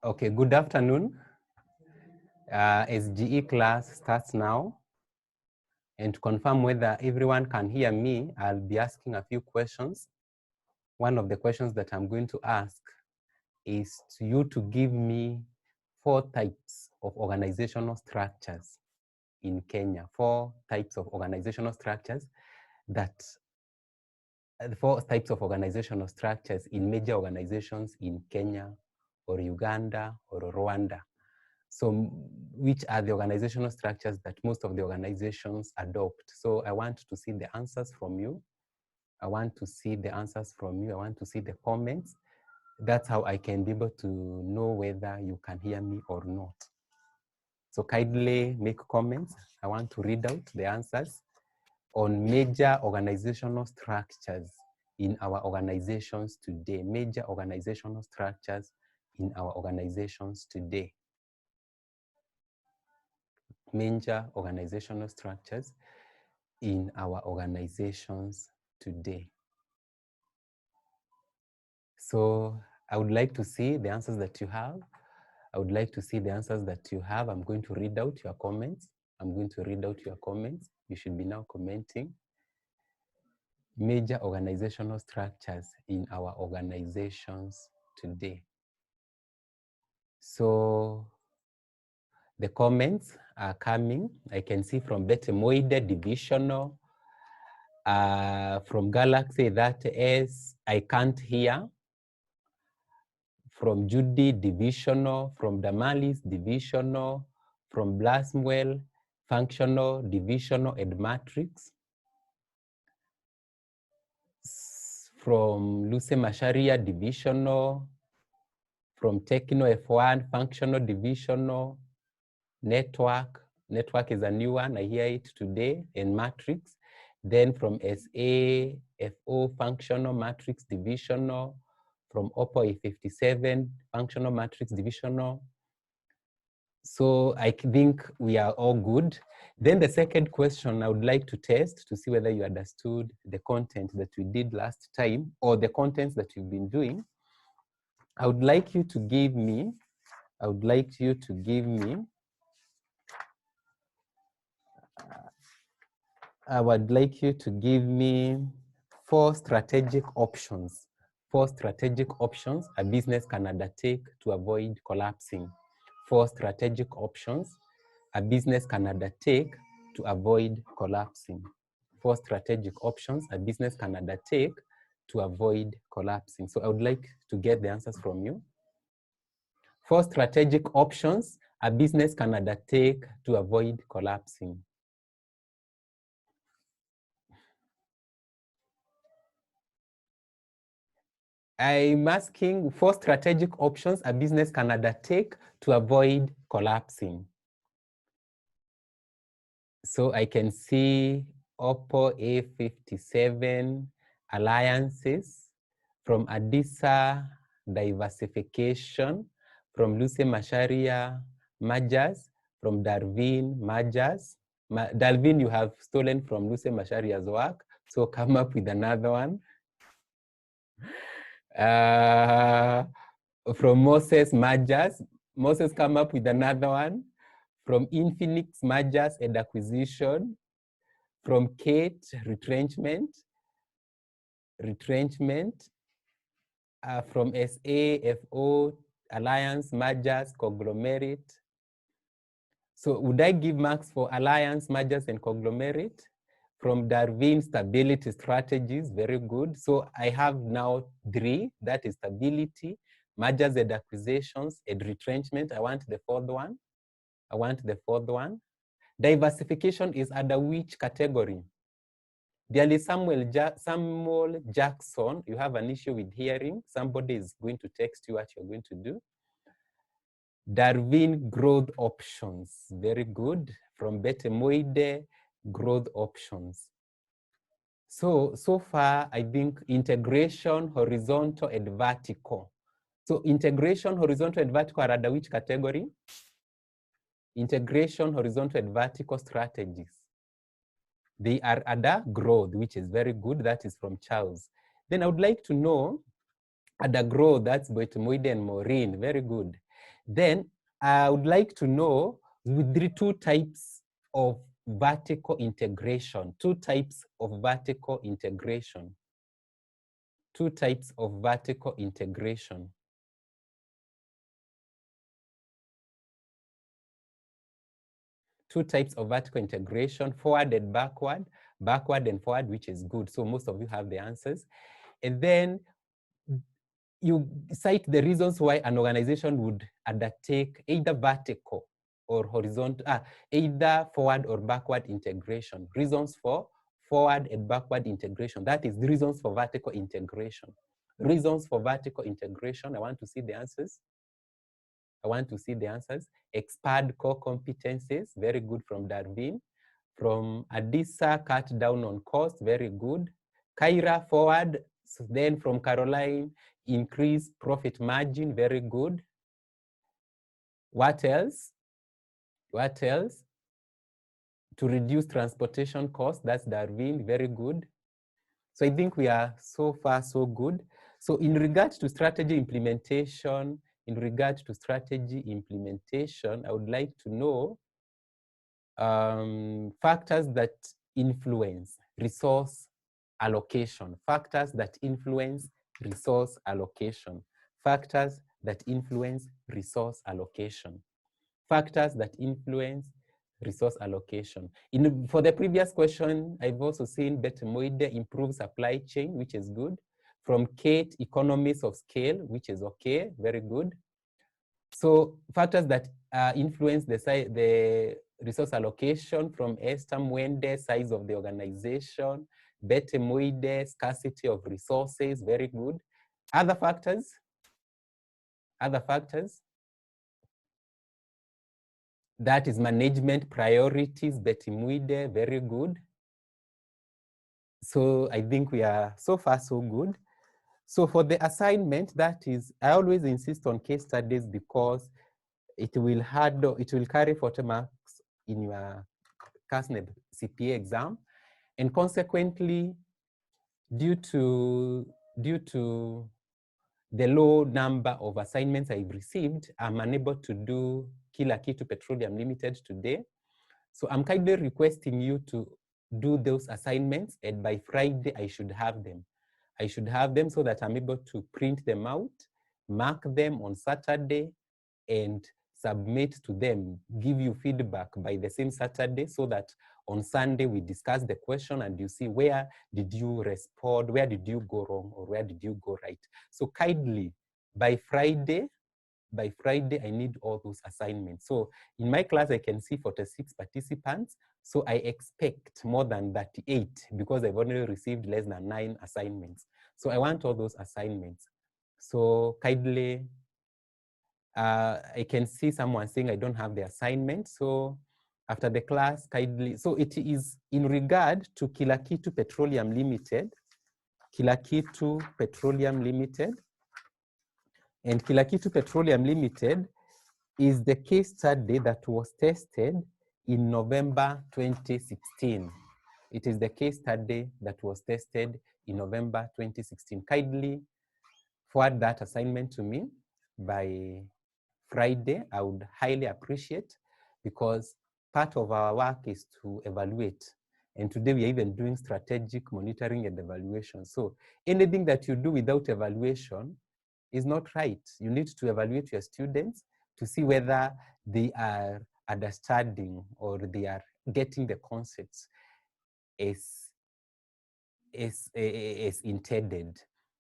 Okay, good afternoon. SGE class starts now. And to confirm whether everyone can hear me, I'll be asking a few questions. One of the questions that I'm going to ask is to you to give me 4 types of organizational structures in Kenya. 4 types of organizational structures that 4 types of organizational structures in major organizations in Kenya or Uganda or Rwanda. So which are the organizational structures that most of the organizations adopt? So I want to see the answers from you. I want to see the answers from you. I want to see the comments. That's how I can be able to know whether you can hear me or not. So kindly make comments. I want to read out the answers on major organizational structures in our organizations today. Major organizational structures in our organizations today. Major organizational structures in our organizations today. So I would like to see the answers that you have. I would like to see the answers that you have. I'm going to read out your comments. I'm going to read out your comments. You should be now commenting. Major organizational structures in our organizations today. So the comments are coming. I can see from Bete Moide, divisional. From Galaxy, that is, I can't hear. From Judy, divisional. From Damalis, divisional. From Blaswell, functional, divisional, and matrix. From Luce Masharia, divisional. From Techno F1, functional, divisional. Network. Network is a new one. I hear it today. And matrix. Then from SAFO, functional, matrix, divisional. From OPPO A57, functional, matrix, divisional. So I think we are all good. Then the second question I would like to test to see whether you understood the content that we did last time or the contents that you've been doing. I would like you to give me, four strategic options. 4 strategic options a business can undertake to avoid collapsing. 4 strategic options a business can undertake to avoid collapsing. 4 strategic options a business can undertake to avoid collapsing. So I would like to get the answers from you. 4 strategic options a business can undertake to avoid collapsing. I'm asking 4 strategic options a business can undertake to avoid collapsing. So I can see OPPO A57 alliances, from Adisa diversification, from Luce Masharia mergers, from Darwin mergers. Darwin, you have stolen from Luce Masharia's work, so come up with another one. From Moses mergers, Moses come up with another one. From Infinix mergers and acquisition. From Kate, retrenchment. From SAFO, alliance, mergers, conglomerate. So would I give marks for alliance, mergers, and conglomerate? From Darwin, stability strategies, very good. So I have now 3, that is stability, mergers and acquisitions, and retrenchment. I want the 4th one. Diversification is under which category? Dearly Samuel Jackson, you have an issue with hearing. Somebody is going to text you what you're going to do. Darwin, growth options, very good. From Bete Moide, growth options. So far, I think integration, horizontal, and vertical. So integration, horizontal, and vertical are under which category? Integration, horizontal, and vertical strategies. They are under growth, which is very good. That is from Charles. Then I would like to know under growth, that's Boetemoide and Maureen, very good. Then I would like to know with the two types of vertical integration, two types of vertical integration, two types of vertical integration. Two types of vertical integration, forward and backward, backward and forward, which is good. So most of you have the answers. And then you cite the reasons why an organization would undertake either vertical or horizontal, either forward or backward integration. Reasons for forward and backward integration. That is the reasons for vertical integration. Reasons for vertical integration. I want to see the answers. I want to see the answers. Expand core competencies. Very good from Darwin. From Adisa, cut down on cost. Very good. Kyra, forward. So then from Caroline, increase profit margin. Very good. What else? What else? To reduce transportation costs. That's Darwin. Very good. So I think we are so far so good. So in regards to strategy implementation, I would like to know factors that influence resource allocation. Factors that influence resource allocation. Factors that influence resource allocation. Factors that influence resource allocation. For the previous question, I've also seen Betemoide improve supply chain, which is good. From Kate, economies of scale, which is okay, very good. So factors that influence the resource allocation, from Esther Mwende, size of the organization, Betemoide, scarcity of resources, very good. Other factors? Other factors? That is management priorities, Betemoide, very good. So I think we are so far so good. So for the assignment, that is, I always insist on case studies because it will carry 40 marks in your CASNEB CPA exam. And consequently, due to the low number of assignments I've received, I'm unable to do Kila Kitu Petroleum Limited today. So I'm kindly requesting you to do those assignments, and by Friday, I should have them. I should have them so that I'm able to print them out, mark them on Saturday, and submit to them, give you feedback by the same Saturday, so that on Sunday we discuss the question and you see where did you respond, where did you go wrong, or where did you go right. So kindly, by Friday, I need all those assignments. So in my class, I can see 46 participants. So I expect more than 38 because I've only received less than 9 assignments. So I want all those assignments. So kindly, I can see someone saying I don't have the assignment. So after the class, kindly, so it is in regard to Kila Kitu Petroleum Limited. Kila Kitu Petroleum Limited. And Kila Kitu Petroleum Limited is the case study that was tested in November 2016. It is the case study that was tested in November 2016. Kindly forward that assignment to me by Friday. I would highly appreciate, because part of our work is to evaluate. And today we are even doing strategic monitoring and evaluation. So anything that you do without evaluation is not right. You need to evaluate your students to see whether they are understanding or they are getting the concepts as intended.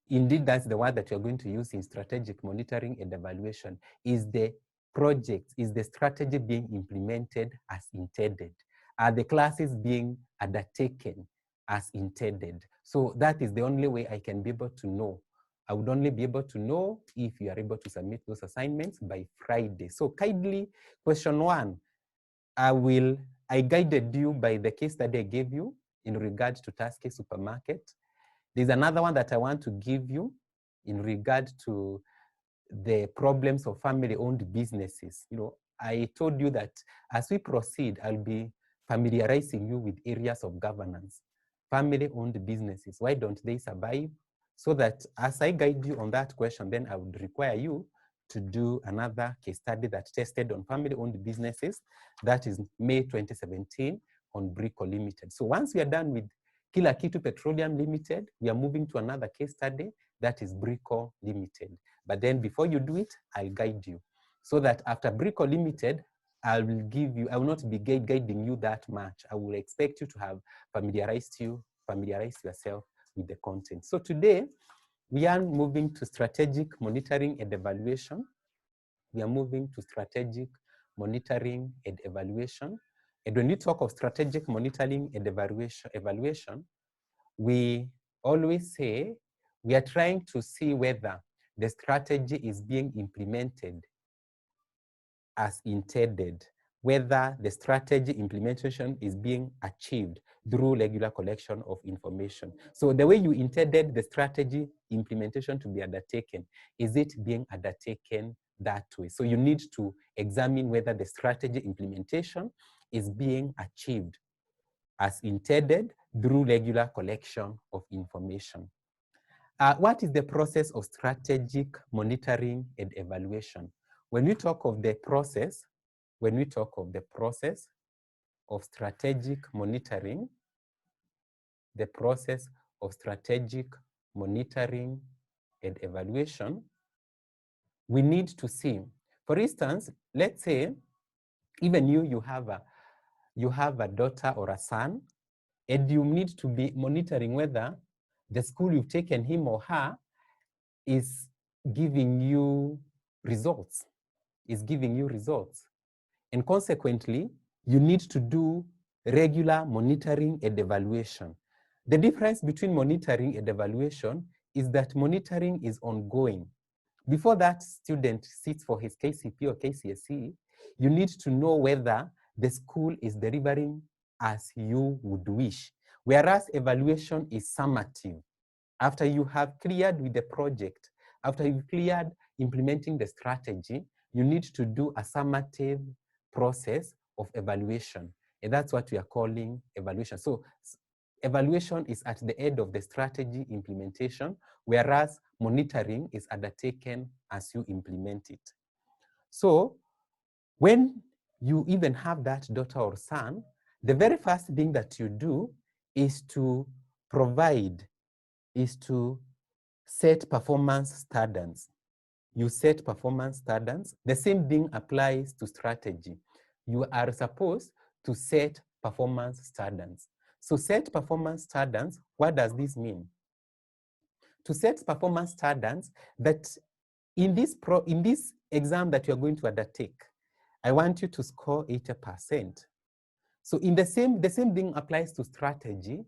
Indeed, that's the word that you're going to use in strategic monitoring and evaluation. Is the project, is the strategy being implemented as intended? Are the classes being undertaken as intended? So that is the only way I can be able to know. I would only be able to know if you are able to submit those assignments by Friday. So kindly, question 1, I guided you by the case study I gave you in regard to Tasky Supermarket. There's another one that I want to give you in regard to the problems of family-owned businesses. You know, I told you that as we proceed, I'll be familiarizing you with areas of governance, family-owned businesses. Why don't they survive? So that as I guide you on that question, then I would require you to do another case study that tested on family-owned businesses. That is May 2017 on Brico Limited. So once we are done with Kila Kitu Petroleum Limited, we are moving to another case study that is Brico Limited. But then before you do it, I'll guide you. So that after Brico Limited, I will not be guiding you that much. I will expect you to have familiarized yourself with the content. So today, we are moving to strategic monitoring and evaluation. We are moving to strategic monitoring and evaluation. And when we talk of strategic monitoring and evaluation, we always say we are trying to see whether the strategy is being implemented as intended, whether the strategy implementation is being achieved through regular collection of information. So the way you intended the strategy implementation to be undertaken, is it being undertaken that way? So you need to examine whether the strategy implementation is being achieved as intended through regular collection of information. What is the process of strategic monitoring and evaluation? When we talk of the process of strategic monitoring, and evaluation, we need to see, for instance, let's say, even you have a daughter or a son, and you need to be monitoring whether the school you've taken him or her is giving you results, And consequently, you need to do regular monitoring and evaluation. The difference between monitoring and evaluation is that monitoring is ongoing. Before that student sits for his KCP or KCSE, you need to know whether the school is delivering as you would wish. Whereas evaluation is summative. After you have cleared with the project, after you've cleared implementing the strategy, you need to do a summative process of evaluation. And that's what we are calling evaluation. So evaluation is at the end of the strategy implementation, whereas monitoring is undertaken as you implement it. So when you even have that daughter or son, the very first thing that you do is to set performance standards. You set performance standards. The same thing applies to strategy. You are supposed to set performance standards. So set performance standards, what does this mean? To set performance standards that in this exam that you're going to undertake, I want you to score 80%. So in the same thing applies to strategy,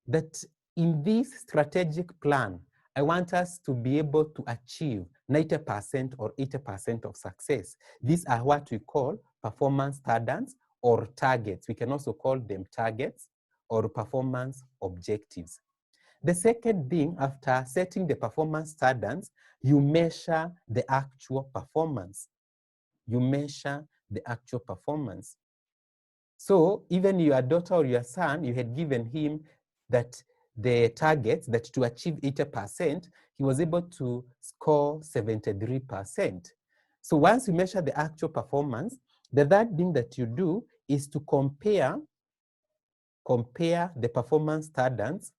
that in this strategic plan, I want us to be able to achieve 90% or 80% of success. These are what we call performance standards or targets. We can also call them targets or performance objectives. The second thing, after setting the performance standards, you measure the actual performance. So even your daughter or your son, you had given him that the targets that to achieve 80%, he was able to score 73%. So once you measure the actual performance, the third thing that you do is to compare the performance standards,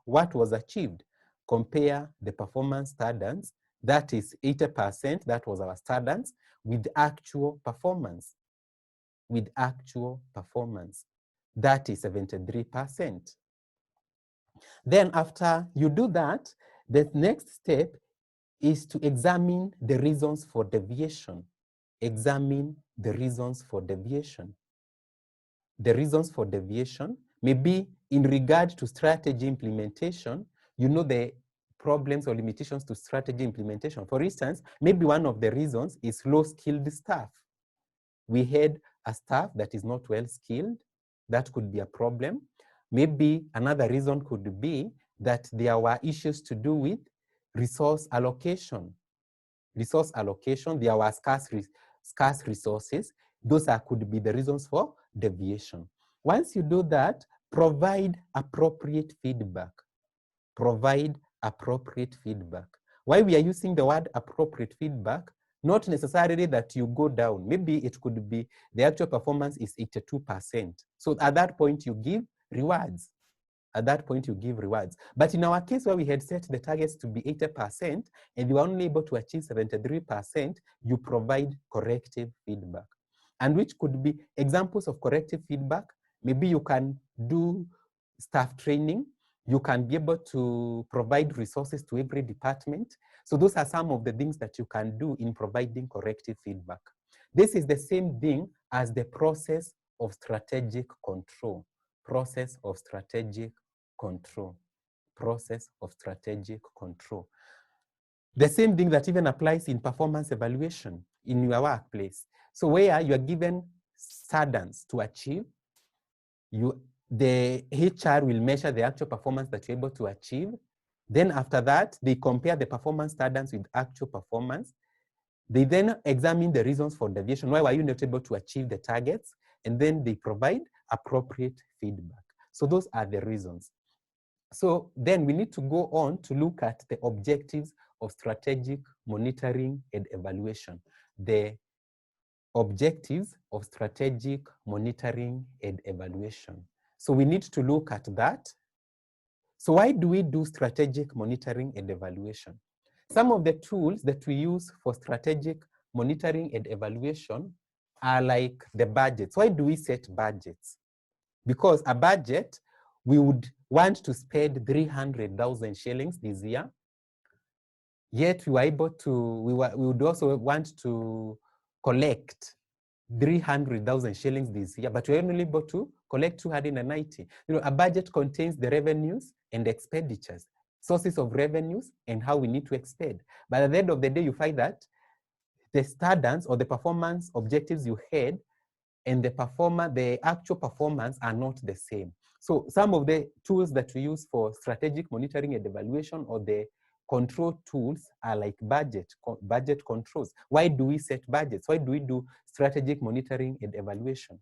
what was achieved, compare the performance standards, that is 80%, that was our standards, with actual performance, that is 73%. Then after you do that, the next step is to examine the reasons for deviation. The reasons for deviation may be in regard to strategy implementation. You know the problems or limitations to strategy implementation. For instance, maybe one of the reasons is low-skilled staff. We had a staff that is not well-skilled. That could be a problem. Maybe another reason could be that there were issues to do with resource allocation. There were scarce resources. Those could be the reasons for deviation. Once you do that, provide appropriate feedback. Provide appropriate feedback. Why we are using the word appropriate feedback? Not necessarily that you go down. Maybe it could be the actual performance is 82%. So at that point, you give rewards. At that point, you give rewards. But in our case, where we had set the targets to be 80% and you were only able to achieve 73%, you provide corrective feedback. And which could be examples of corrective feedback. Maybe you can do staff training. You can be able to provide resources to every department. So those are some of the things that you can do in providing corrective feedback. This is the same thing as the process of strategic control. Process of strategic control. Process of strategic control. The same thing that even applies in performance evaluation in your workplace. So where you are given standards to achieve, the HR will measure the actual performance that you're able to achieve. Then after that, they compare the performance standards with actual performance. They then examine the reasons for deviation. Why were you not able to achieve the targets? And then they provide appropriate feedback. So those are the reasons. So then we need to go on to look at the objectives of strategic monitoring and evaluation. The objectives of strategic monitoring and evaluation. So we need to look at that. So why do we do strategic monitoring and evaluation? Some of the tools that we use for strategic monitoring and evaluation are like the budgets. Why do we set budgets? Because a budget, we would want to spend 300,000 shillings this year. Yet we were able to, we would also want to collect 300,000 shillings this year, but we're only able to collect 290. A budget contains the revenues and expenditures, sources of revenues, and how we need to expend. But at the end of the day, you find that the standards or the performance objectives you had and the actual performance are not the same. So some of the tools that we use for strategic monitoring and evaluation or the control tools are like budget controls. Why do we set budgets? Why do we do strategic monitoring and evaluation?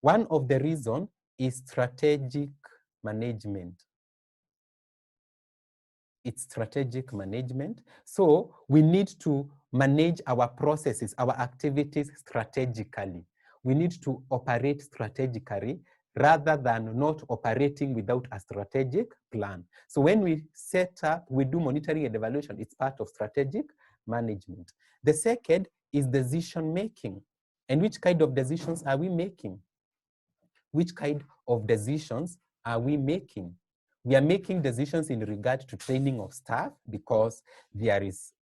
One of the reasons is strategic management. It's strategic management. So we need to manage our processes, our activities strategically. We need to operate strategically rather than not operating without a strategic plan. So when we set up, we do monitoring and evaluation, it's part of strategic management. The second is decision making. And which kind of decisions are we making? Which kind of decisions are we making? We are making decisions in regard to training of staff because there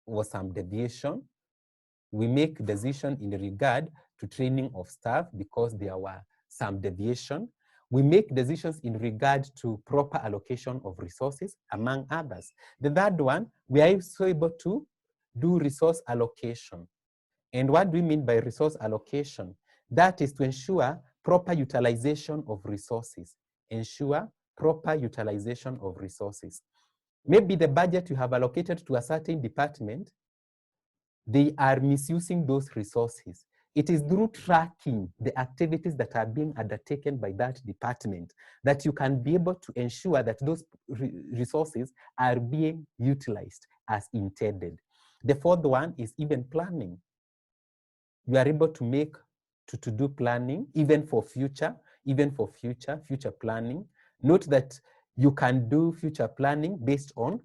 was some deviation. We make decision in regard to training of staff because there were some deviation. We make decisions in regard to proper allocation of resources, among others. The third one, we are also able to do resource allocation. And what do we mean by resource allocation? That is to ensure proper utilization of resources. Ensure proper utilization of resources. Maybe the budget you have allocated to a certain department, they are misusing those resources. It is through tracking the activities that are being undertaken by that department that you can be able to ensure that those resources are being utilized as intended. The fourth one is even planning. You are able to make, to do planning, even for future planning. Note that you can do future planning based on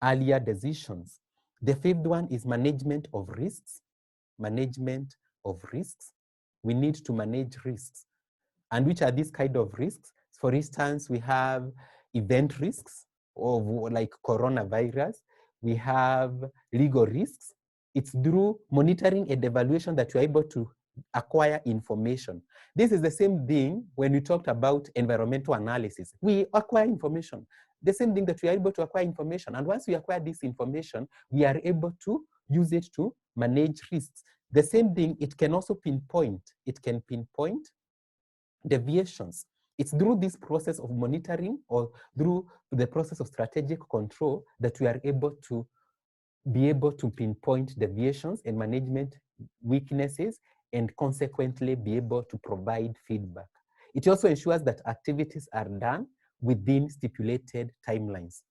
earlier decisions. The fifth one is management of risks. Management of risks. We need to manage risks. And which are these kind of risks? For instance, we have event risks of like coronavirus. We have legal risks. It's through monitoring and evaluation that you're able to acquire information. This is the same thing when we talked about environmental analysis. We acquire information. The same thing that we are able to acquire information. And once we acquire this information, we are able to use it to manage risks. The same thing, it can also pinpoint. It can pinpoint deviations. It's through this process of monitoring or through the process of strategic control that we are able to pinpoint deviations and management weaknesses and consequently be able to provide feedback. It also ensures that activities are done within stipulated timelines.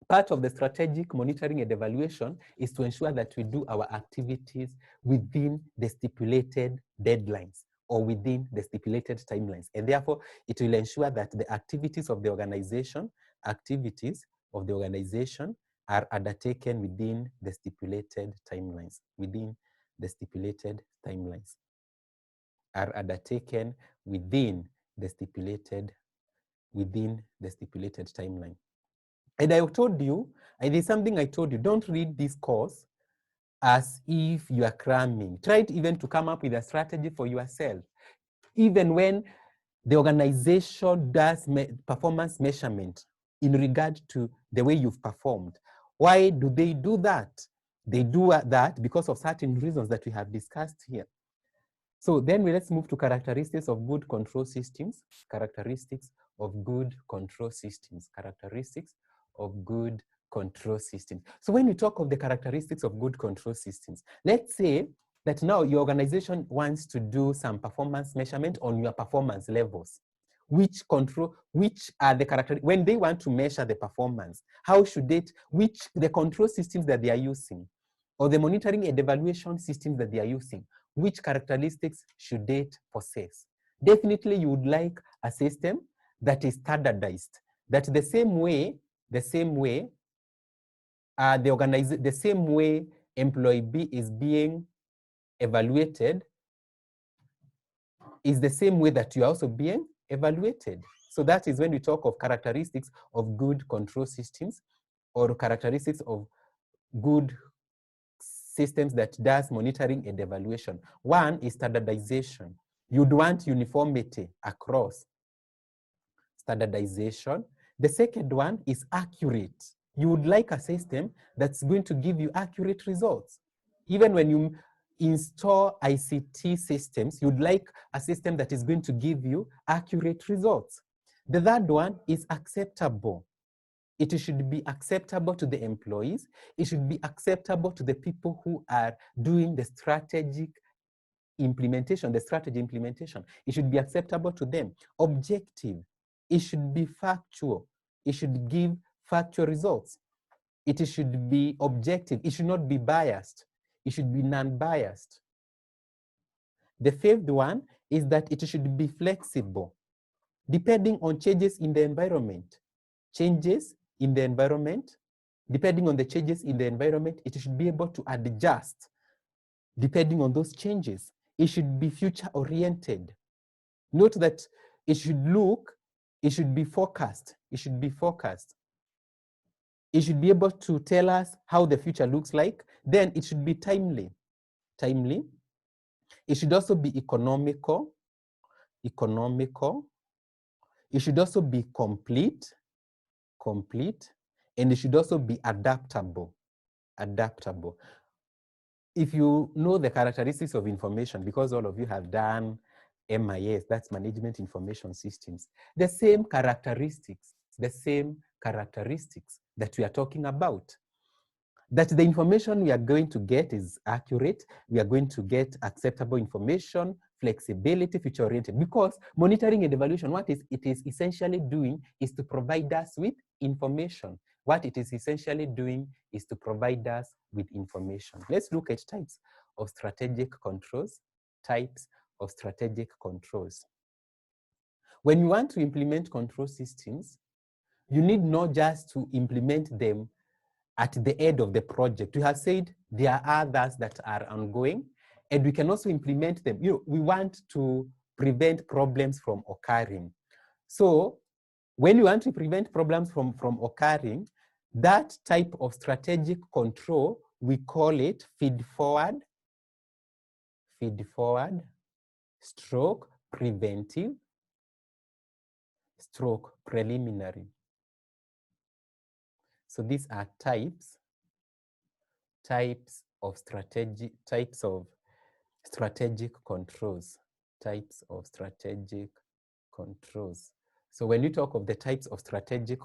Part of the strategic monitoring and evaluation is to ensure that we do our activities within the stipulated deadlines or within the stipulated timelines. And therefore, it will ensure that the activities of the organization are undertaken within the stipulated timelines, are undertaken within the stipulated timeline. And I told you, and there's something I told you, don't read this course as if you are cramming. Try even to come up with a strategy for yourself. Even when the organization does performance measurement in regard to the way you've performed. Why do they do that? They do that because of certain reasons that we have discussed here. So then let's move to characteristics of good control systems. Characteristics of good control systems. So when we talk of the characteristics of good control systems, let's say that now your organization wants to do some performance measurement on your performance levels. Which are the characteristics, when they want to measure the performance, the control systems that they are using, or the monitoring and evaluation systems that they are using, which characteristics should it possess? Definitely you would like a system that is standardized, that the same way employee B is being evaluated is the same way that you are also being evaluated. So that is when we talk of characteristics of good control systems or characteristics of good systems that does monitoring and evaluation. One is standardization. You'd want uniformity across. Standardization. The second one is accurate. You would like a system that's going to give you accurate results. Even when you install ICT systems, you'd like a system that is going to give you accurate results. The third one is acceptable. It should be acceptable to the employees. It should be acceptable to the people who are doing the strategy implementation. It should be acceptable to them. Objective. It should be factual. It should give factual results. It should be objective. It should not be biased. It should be non-biased. The fifth one is that it should be flexible, depending on changes in the environment. Depending on the changes in the environment, it should be able to adjust depending on those changes. It should be future-oriented. Note that it should be forecast. It should be able to tell us how the future looks like. Then it should be timely. It should also be economical. It should also be complete. And it should also be adaptable. If you know the characteristics of information, because all of you have done MIS, that's Management Information Systems, the same characteristics that we are talking about, that the information we are going to get is accurate, we are going to get acceptable information, flexibility, future-oriented, because monitoring and evaluation, what it is essentially doing is to provide us with information. Let's look at types of strategic controls. When you want to implement control systems, you need not just to implement them at the end of the project. We have said there are others that are ongoing, and we can also implement them. We want to prevent problems from occurring. So when you want to prevent problems from occurring, that type of strategic control, we call it feed forward, stroke preventive, stroke preliminary. So these are types of strategic controls. So when you talk of the types of strategic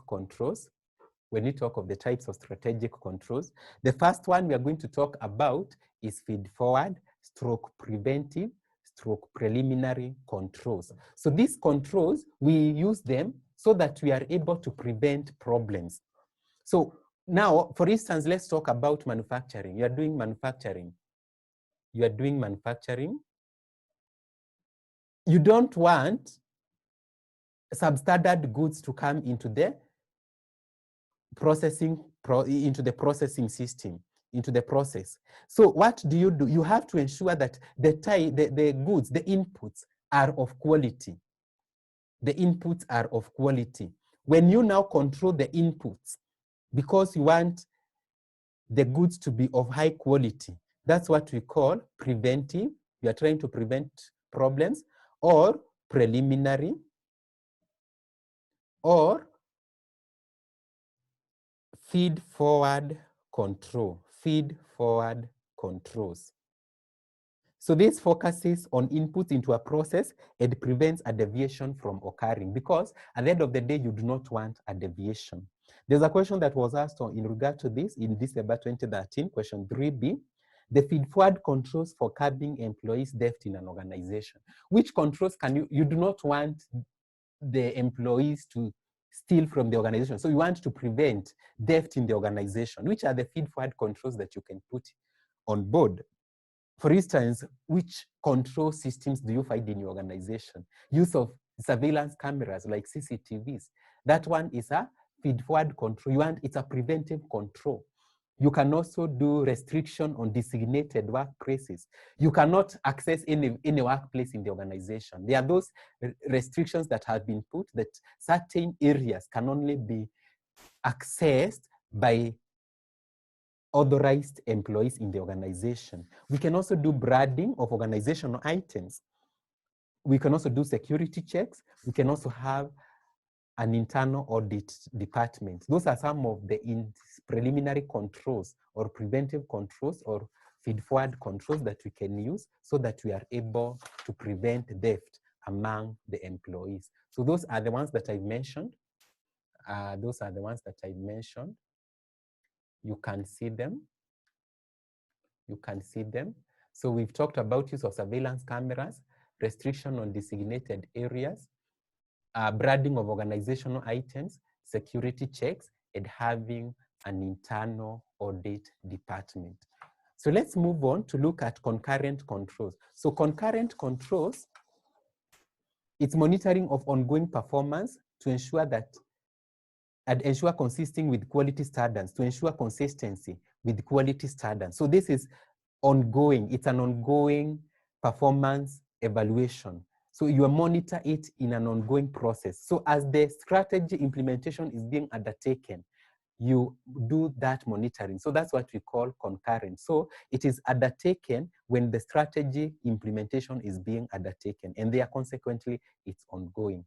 controls, the first one we are going to talk about is feed forward. stroke preventive, stroke preliminary controls. So these controls, we use them so that we are able to prevent problems. So now, for instance, let's talk about manufacturing. You are doing manufacturing. You are doing manufacturing. You don't want substandard goods to come into the processing system, into the process. So what do? You have to ensure that the goods, the inputs are of quality. The inputs are of quality. When you now control the inputs, because you want the goods to be of high quality, that's what we call preventive. You are trying to prevent problems, or preliminary, or feed forward control, feed forward controls. So this focuses on inputs into a process and prevents a deviation from occurring, because at the end of the day, you do not want a deviation. There's a question that was asked in regard to this in December 2013, question 3B. The feed-forward controls for curbing employees' theft in an organization. Which controls can you do not want the employees to steal from the organization? So you want to prevent theft in the organization. Which are the feed-forward controls that you can put on board? For instance, which control systems do you find in your organization? Use of surveillance cameras like CCTVs. That one is a feed-forward control. It's a preventive control. You can also do restriction on designated workplaces. You cannot access any workplace in the organization. There are those restrictions that have been put that certain areas can only be accessed by authorized employees in the organization. We can also do branding of organizational items. We can also do security checks. We can also have an internal audit department. Those are some of the preliminary controls or preventive controls or feed-forward controls that we can use so that we are able to prevent theft among the employees. So those are the ones that I've mentioned. You can see them. You can see them. So we've talked about use of surveillance cameras, restriction on designated areas, branding of organizational items, security checks, and having an internal audit department. So let's move on to look at concurrent controls. So concurrent controls, it's monitoring of ongoing performance to ensure that and ensure consisting with quality standards, to ensure consistency with quality standards. So this is ongoing. It's an ongoing performance evaluation. So you monitor it in an ongoing process. So as the strategy implementation is being undertaken, you do that monitoring. So that's what we call concurrent. So it is undertaken when the strategy implementation is being undertaken, and there consequently it's ongoing.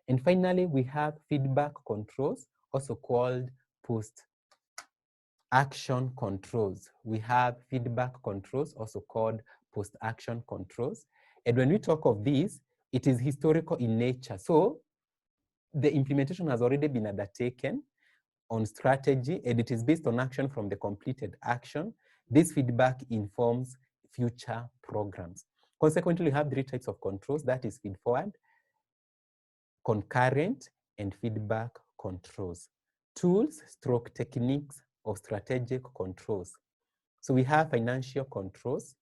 And finally, we have feedback controls, also called post-action controls. We have feedback controls, also called post-action controls. And when we talk of these, it is historical in nature. So the implementation has already been undertaken on strategy, and it is based on action from the completed action. This feedback informs future programs. Consequently, we have 3 types of controls. That is feed-forward, concurrent, and feedback controls. Tools, stroke techniques of strategic controls. So we have financial controls.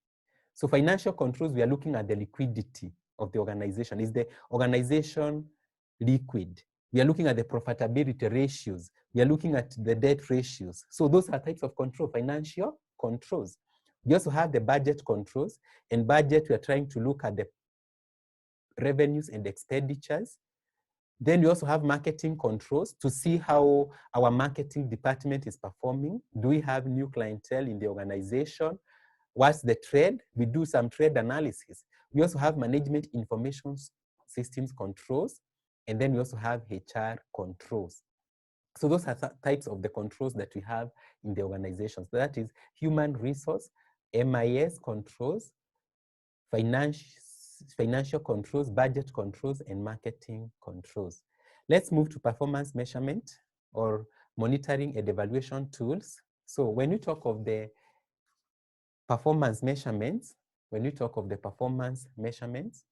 So financial controls, we are looking at the liquidity of the organization. Is the organization liquid? We are looking at the profitability ratios. We are looking at the debt ratios. So those are types of control, financial controls. We also have the budget controls. In budget, we are trying to look at the revenues and expenditures. Then we also have marketing controls to see how our marketing department is performing. Do we have new clientele in the organization? What's the trend? We do some trade analysis. We also have management information systems controls, and then we also have HR controls. So those are types of the controls that we have in the organizations. So that is human resource, MIS controls, financial controls, budget controls, and marketing controls. Let's move to performance measurement or monitoring and evaluation tools. So when we talk of the performance measurements, when we talk of the performance measurements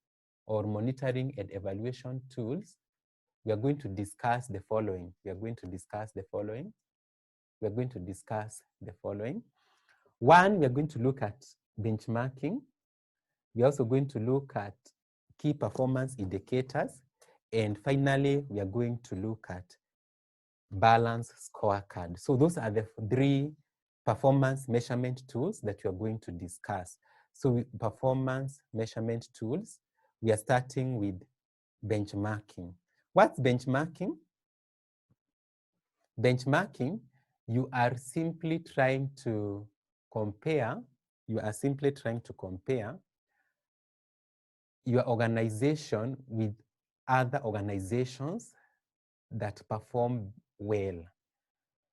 or monitoring and evaluation tools, we are going to discuss the following. We are going to discuss the following. We are going to discuss the following. One, we are going to look at benchmarking. We are also going to look at key performance indicators. And finally, we are going to look at balance scorecard. So those are the three performance measurement tools that we are going to discuss. So performance measurement tools, we are starting with benchmarking. What's benchmarking? Benchmarking, you are simply trying to compare, your organization with other organizations that perform well.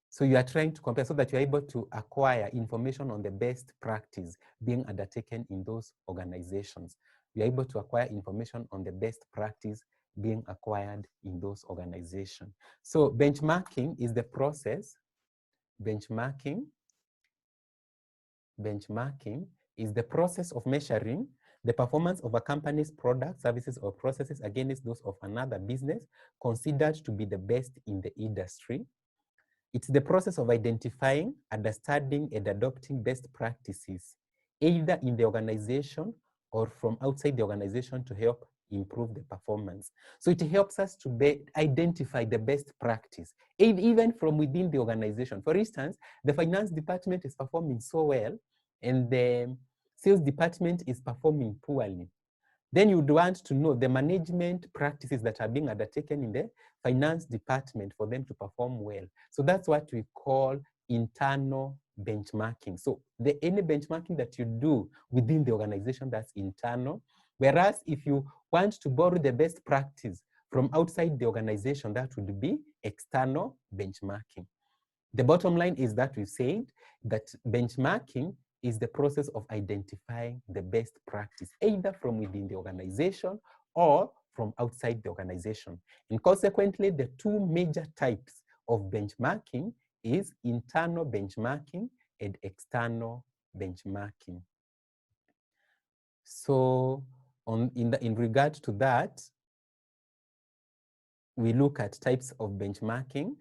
So you are trying to compare so that you're able to acquire information on the best practice being undertaken in those organizations. You're able to acquire information on the best practice being acquired in those organizations. So benchmarking is the process. Benchmarking is the process of measuring the performance of a company's products, services, or processes against those of another business considered to be the best in the industry. It's the process of identifying, understanding, and adopting best practices, either in the organization or from outside the organization to help improve the performance. So it helps us to identify the best practice, even from within the organization. For instance, the finance department is performing so well, and the sales department is performing poorly. Then you'd want to know the management practices that are being undertaken in the finance department for them to perform well. So that's what we call internal benchmarking. So any benchmarking that you do within the organization, that's internal. Whereas if you want to borrow the best practice from outside the organization, that would be external benchmarking. The bottom line is that we said that benchmarking is the process of identifying the best practice, either from within the organization or from outside the organization. And consequently, the two major types of benchmarking is internal benchmarking and external benchmarking. So in regard to that, we look at types of benchmarking.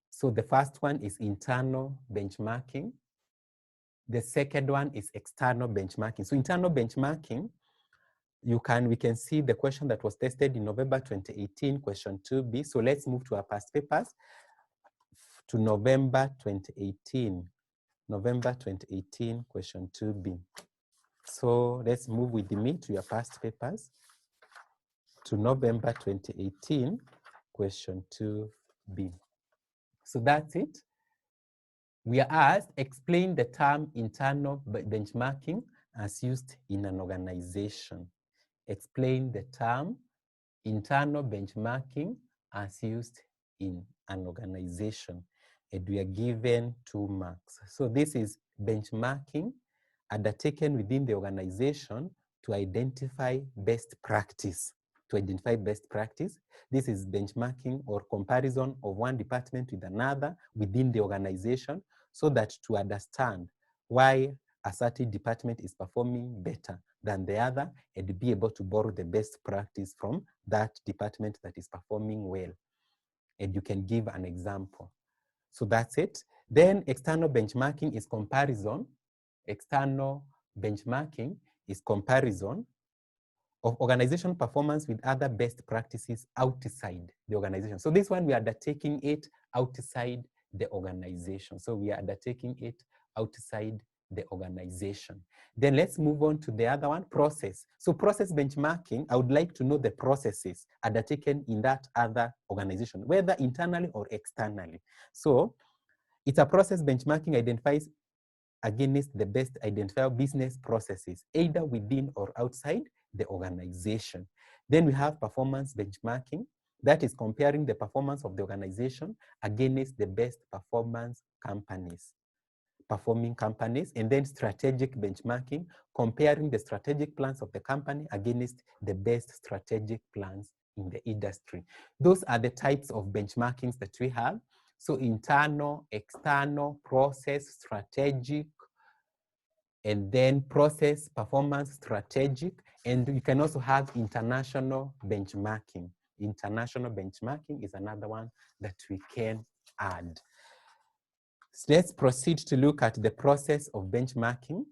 So the first one is internal benchmarking. The second one is external benchmarking. So internal benchmarking, we can see the question that was tested in November 2018, question 2B. So let's move to our past papers to November 2018. November 2018, question 2B. So let's move with me to your past papers to November 2018, question 2B. So that's it. We are asked, explain the term internal benchmarking as used in an organization. Explain the term internal benchmarking as used in an organization. And we are given 2 marks. So this is benchmarking undertaken within the organization to identify best practice. This is benchmarking or comparison of one department with another within the organization so that to understand why a certain department is performing better than the other and be able to borrow the best practice from that department that is performing well. And you can give an example. So that's it. Then external benchmarking is comparison. External benchmarking is comparison of organization performance with other best practices outside the organization. So this one, we are undertaking it outside the organization. So we are undertaking it outside the organization. Then let's move on to the other one, process. So process benchmarking, I would like to know the processes undertaken in that other organization, whether internally or externally. So it's a process benchmarking identifies against the best identifiable business processes, either within or outside the organization. Then we have performance benchmarking, that is comparing the performance of the organization against the best performing companies, and then strategic benchmarking, comparing the strategic plans of the company against the best strategic plans in the industry. Those are the types of benchmarkings that we have. So internal, external, process, strategic, and then process, performance, strategic, and you can also have international benchmarking. International benchmarking is another one that we can add. So let's proceed to look at the process of benchmarking.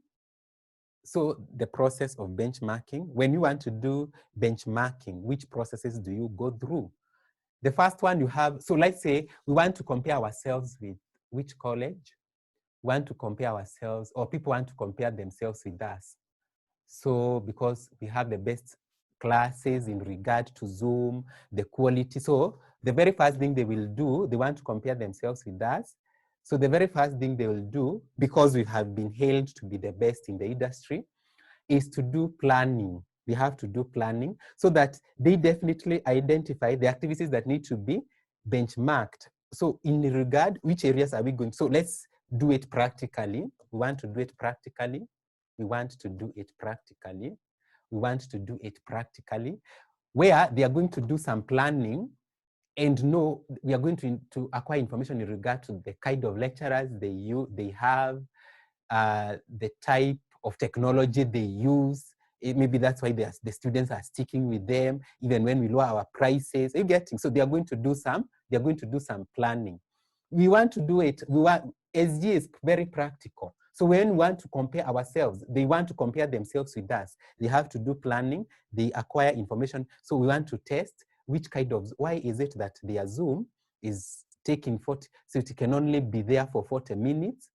So the process of benchmarking, when you want to do benchmarking, which processes do you go through? The first one you have, so let's say we want to compare ourselves with which college? We want to compare ourselves, or people want to compare themselves with us. So because we have the best classes in regard to Zoom, the quality. So the very first thing they will do, they want to compare themselves with us. So the very first thing they will do, because we have been hailed to be the best in the industry, is to do planning. We have to do planning so that they definitely identify the activities that need to be benchmarked. So in regard, which areas are we going? So let's do it practically. We want to do it practically. We want to do it practically. We want to do it practically, where they are going to do some planning and know we are going to acquire information in regard to the kind of lecturers they have, the type of technology they use. Maybe that's why the students are sticking with them, even when we lower our prices. Are you getting? So they are going to do some planning. We want to do it. SGE is very practical. So when we want to compare ourselves, they want to compare themselves with us. They have to do planning. They acquire information. So we want to test which kind of, why is it that their Zoom is taking 40, so it can only be there for 40 minutes.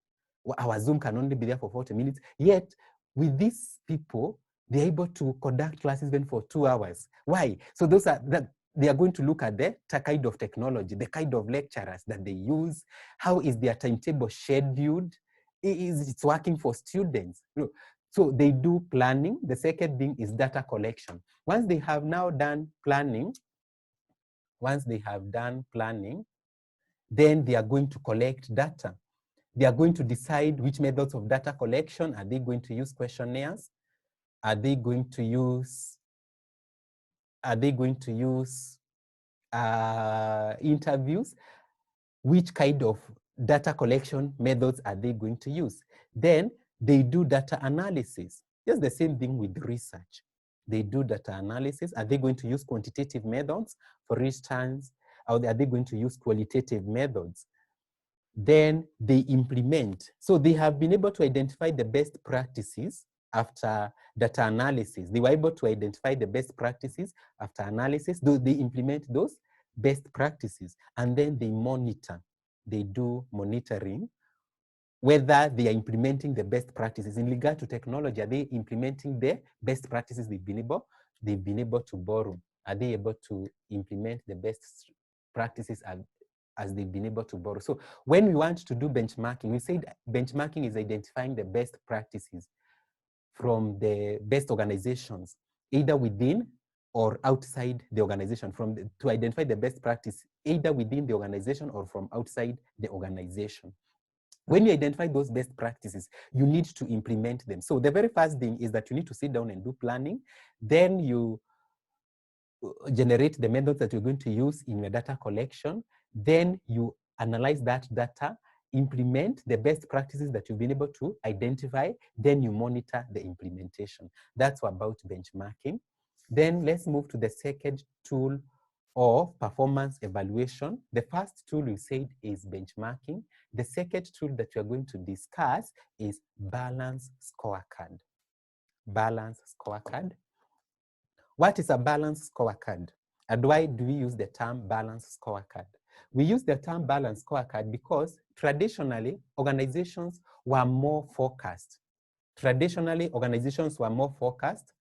Our Zoom can only be there for 40 minutes. Yet, with these people, they're able to conduct classes even for 2 hours. Why? So those are that they are going to look at the kind of technology, the kind of lecturers that they use. How is their timetable scheduled? Is it working for students? So they do planning. The second thing is data collection. Once they have now done planning, then they are going to collect data. They are going to decide which methods of data collection. Are they going to use questionnaires? Are they going to use interviews? Which kind of data collection methods are they going to use? Then they do data analysis. Just the same thing with research. They do data analysis. Are they going to use quantitative methods, for instance, or are they going to use qualitative methods? Then they implement. So they have been able to identify the best practices after data analysis. They were able to identify the best practices after analysis. They implement those best practices, and then they monitor. They do monitoring, whether they are implementing the best practices. In regard to technology, are they implementing the best practices they've been able to borrow? Are they able to implement the best practices as they've been able to borrow? So when we want to do benchmarking, we said benchmarking is identifying the best practices from the best organizations, either within or outside the organization, to identify the best practice, either within the organization or from outside the organization. When you identify those best practices, you need to implement them. So the very first thing is that you need to sit down and do planning. Then you generate the methods that you're going to use in your data collection. Then you analyze that data, implement the best practices that you've been able to identify, then you monitor the implementation. That's about benchmarking. Then let's move to the second tool of performance evaluation. The first tool we said is benchmarking. The second tool that we are going to discuss is balance scorecard. Balance scorecard. What is a balance scorecard? And why do we use the term balance scorecard? We use the term balance scorecard because traditionally organizations were more focused. Traditionally, organizations were more focused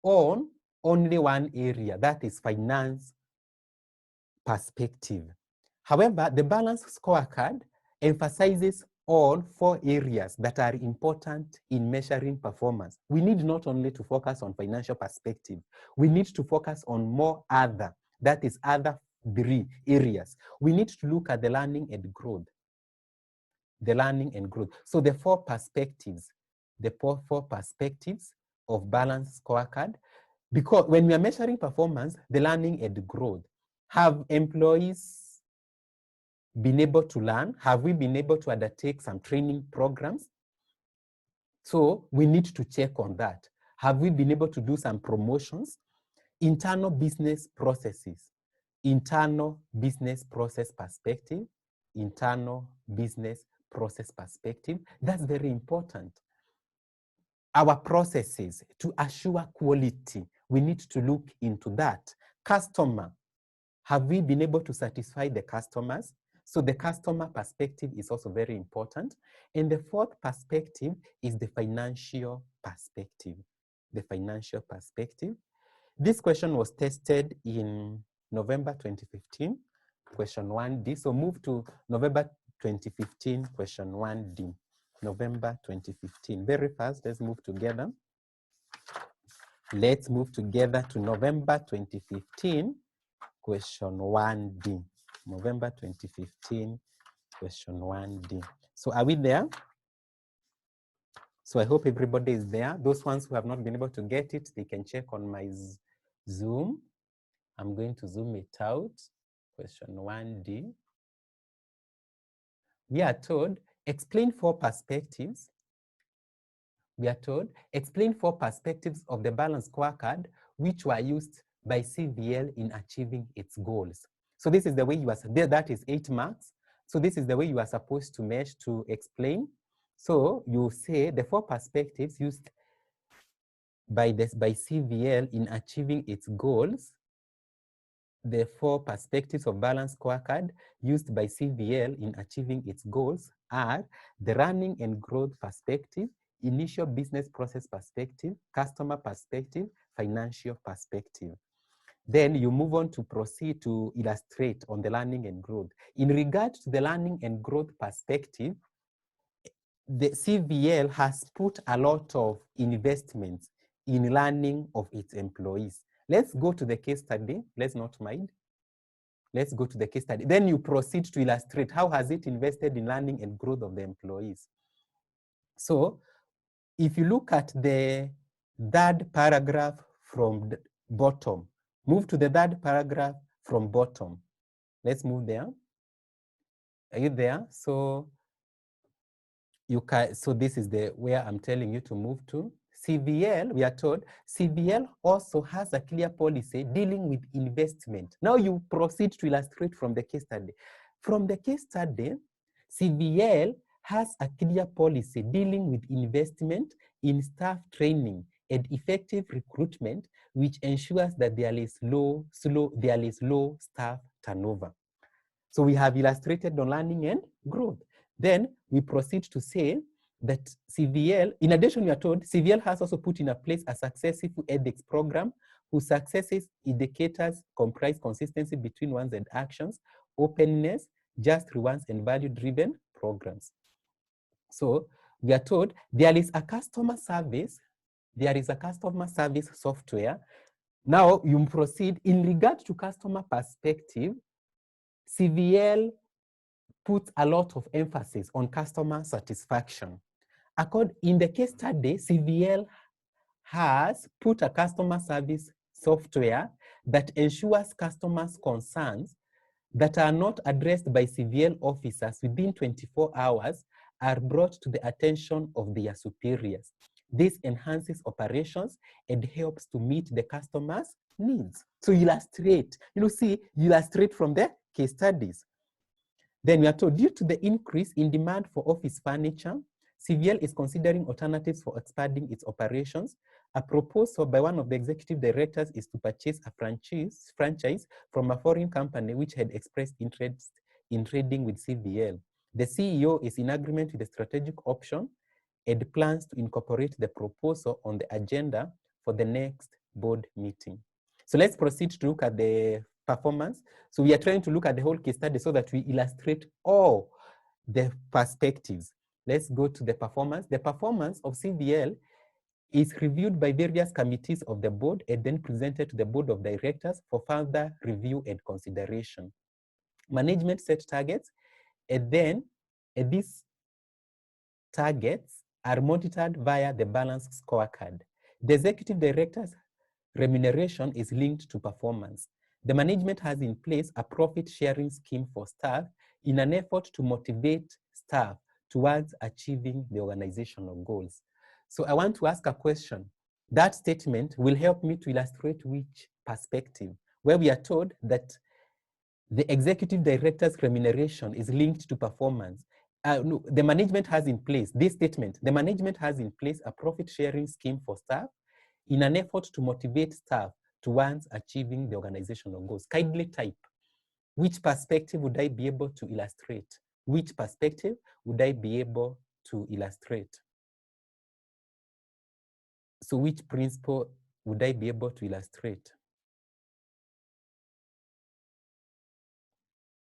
on only one area, that is finance perspective. However, the balance scorecard emphasizes on 4 areas that are important in measuring performance. We need not only to focus on financial perspective, we need to focus on more other 3 areas. We need to look at the learning and growth. The learning and growth. So the 4 perspectives, of balance scorecard, because when we are measuring performance, the learning and growth, have employees been able to learn? Have we been able to undertake some training programs? So we need to check on that. Have we been able to do some promotions? Internal business processes, internal business process perspective, internal business process perspective. That's very important. Our processes to assure quality, we need to look into that. Customer, have we been able to satisfy the customers? So the customer perspective is also very important. And the fourth perspective is the financial perspective. The financial perspective. This question was tested in November 2015, question 1D. So move to November 2015, question 1D. November 2015. Very fast, let's move together. Let's move together to November 2015, question 1D. November 2015, question 1D. So are we there? So I hope everybody is there. Those ones who have not been able to get it, they can check on my Zoom. I'm going to zoom it out. Question 1D. We are told, explain 4 perspectives. We are told, explain 4 perspectives of the balance scorecard which were used by CVL in achieving its goals. So this is the way you are, that is 8 marks. So this is the way you are supposed to measure to explain. So you say the 4 perspectives used by CVL in achieving its goals. The 4 perspectives of balance scorecard used by CVL in achieving its goals are the running and growth perspective, initial business process perspective, customer perspective, financial perspective. Then you move on to proceed to illustrate on the learning and growth. In regard to the learning and growth perspective, the CVL has put a lot of investments in learning of its employees. Let's go to the case study. Let's not mind. Let's go to the case study. Then you proceed to illustrate how has it invested in learning and growth of the employees. So if you look at the 3rd paragraph from the bottom, move to the 3rd paragraph from bottom. Let's move there. Are you there? So you can, so this is the where I'm telling you to move to. CVL, we are told, CVL also has a clear policy dealing with investment. Now you proceed to illustrate from the case study. From the case study, CVL has a clear policy dealing with investment in staff training and effective recruitment, which ensures that there is low staff turnover. So we have illustrated on learning and growth. Then we proceed to say that CVL, in addition, we are told, CVL has also put in place a successful ethics program whose successes indicators comprise consistency between ones and actions, openness, just rewards, and value-driven programs. So we are told there is a customer service software. Now you proceed in regard to customer perspective. CVL puts a lot of emphasis on customer satisfaction. In the case study, CVL has put a customer service software that ensures customers' concerns that are not addressed by CVL officers within 24 hours are brought to the attention of their superiors. This enhances operations and helps to meet the customer's needs. So illustrate, illustrate from the case studies. Then we are told, due to the increase in demand for office furniture, CVL is considering alternatives for expanding its operations. A proposal by one of the executive directors is to purchase a franchise from a foreign company which had expressed interest in trading with CVL. The CEO is in agreement with the strategic option and plans to incorporate the proposal on the agenda for the next board meeting. So let's proceed to look at the performance. So we are trying to look at the whole case study so that we illustrate all the perspectives. Let's go to the performance. The performance of CVL is reviewed by various committees of the board and then presented to the board of directors for further review and consideration. Management set targets, and then these targets are monitored via the balanced scorecard. The executive director's remuneration is linked to performance. The management has in place a profit sharing scheme for staff in an effort to motivate staff towards achieving the organizational goals. So I want to ask a question. That statement will help me to illustrate which perspective, where we are told that the executive director's remuneration is linked to performance. No, the management has in place, this statement, the management has in place a profit sharing scheme for staff in an effort to motivate staff towards achieving the organizational goals. Kindly type, which perspective would I be able to illustrate? Which perspective would I be able to illustrate? So which principle would I be able to illustrate?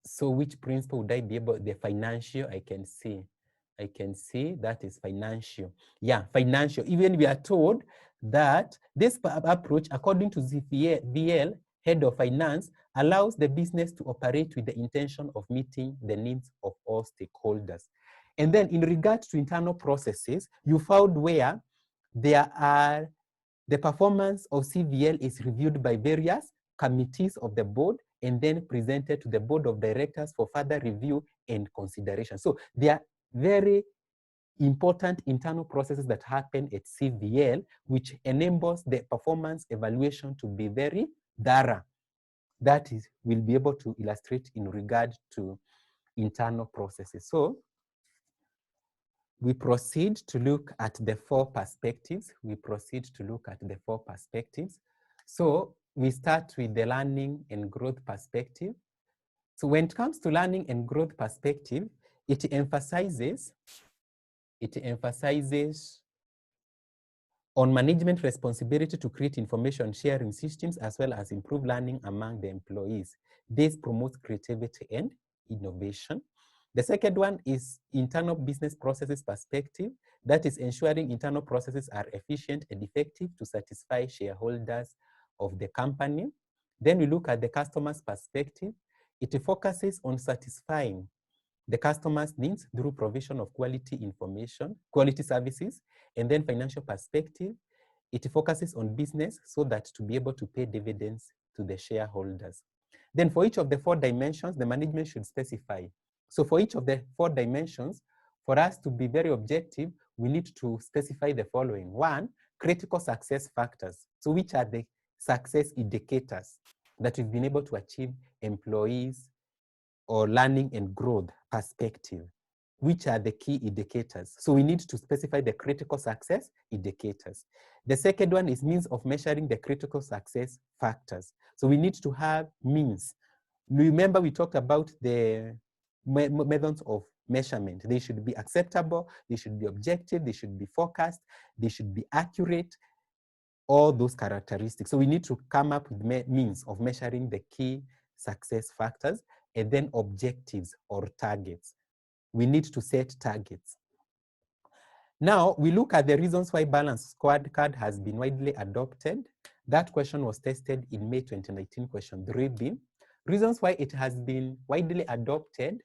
So which principle would I be able, the financial, I can see that is financial. Yeah, financial. Even we are told that this approach, according to VL, head of finance, allows the business to operate with the intention of meeting the needs of all stakeholders. And then in regard to internal processes, you found where there are, the performance of CVL is reviewed by various committees of the board and then presented to the board of directors for further review and consideration. So there are very important internal processes that happen at CVL, which enables the performance evaluation to be very thorough. That is, we'll be able to illustrate in regard to internal processes. So we proceed to look at the four perspectives. So we start with the learning and growth perspective. So when it comes to learning and growth perspective, it emphasizes on management responsibility to create information sharing systems as well as improve learning among the employees. This promotes creativity and innovation. The second one is internal business processes perspective. That is ensuring internal processes are efficient and effective to satisfy shareholders of the company. Then we look at the customer's perspective. It focuses on satisfying the customer's needs through provision of quality information, quality services, and then financial perspective. It focuses on business so that to be able to pay dividends to the shareholders. Then for each of the four dimensions, the management should specify. So for each of the four dimensions, for us to be very objective, we need to specify the following. One, critical success factors. So which are the success indicators that we've been able to achieve employees or learning and growth perspective? Which are the key indicators? So we need to specify the critical success indicators. The second one is means of measuring the critical success factors. So we need to have means. Remember, we talked about the methods of measurement. They should be acceptable, they should be objective, they should be focused, they should be accurate, all those characteristics. So we need to come up with means of measuring the key success factors, and then objectives or targets. We need to set targets. Now, we look at the reasons why balanced scorecard has been widely adopted. That question was tested in May 2019, question 3B. Reasons why it has been widely adopted.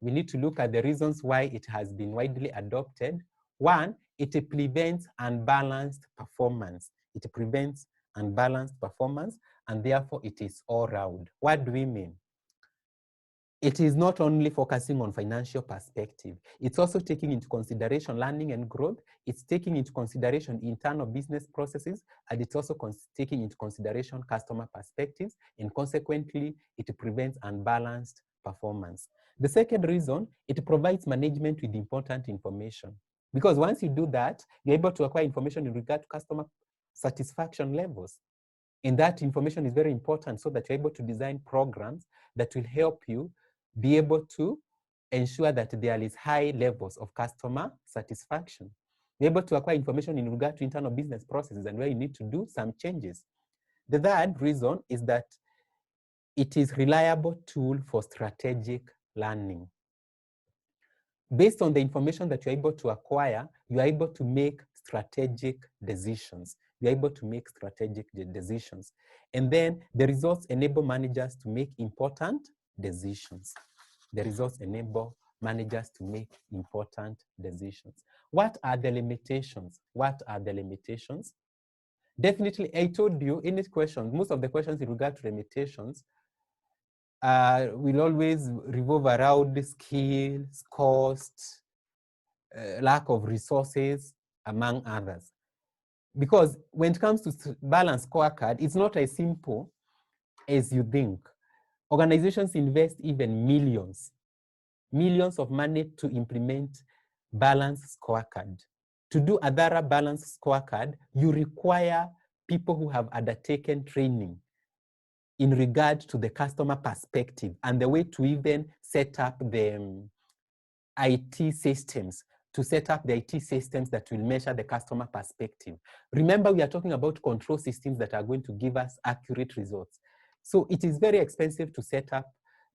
We need to look at the reasons why it has been widely adopted. One, it prevents unbalanced performance. It prevents unbalanced performance, and therefore it is all round. What do we mean? It is not only focusing on financial perspective, it's also taking into consideration learning and growth, it's taking into consideration internal business processes, and it's also taking into consideration customer perspectives, and consequently, it prevents unbalanced performance. The second reason, it provides management with important information. Because once you do that, you're able to acquire information in regard to customer satisfaction levels. And that information is very important so that you're able to design programs that will help you be able to ensure that there is high levels of customer satisfaction. You're able to acquire information in regard to internal business processes and where you need to do some changes. The third reason is that it is a reliable tool for strategic learning. Based on the information that you're able to acquire, you are able to make strategic decisions. You're able to make strategic decisions. And then the results enable managers to make important decisions. The results enable managers to make important decisions. What are the limitations? What are the limitations? Definitely, I told you in this question, most of the questions in regard to limitations will always revolve around skills, cost, lack of resources. among others. Because when it comes to balanced scorecard, it's not as simple as you think. Organizations invest even millions of money to implement balanced scorecard. To do a thorough balanced scorecard, you require people who have undertaken training in regard to the customer perspective and the way to even set up the IT systems, to set up the IT systems that will measure the customer perspective. Remember, we are talking about control systems that are going to give us accurate results. So it is very expensive to set up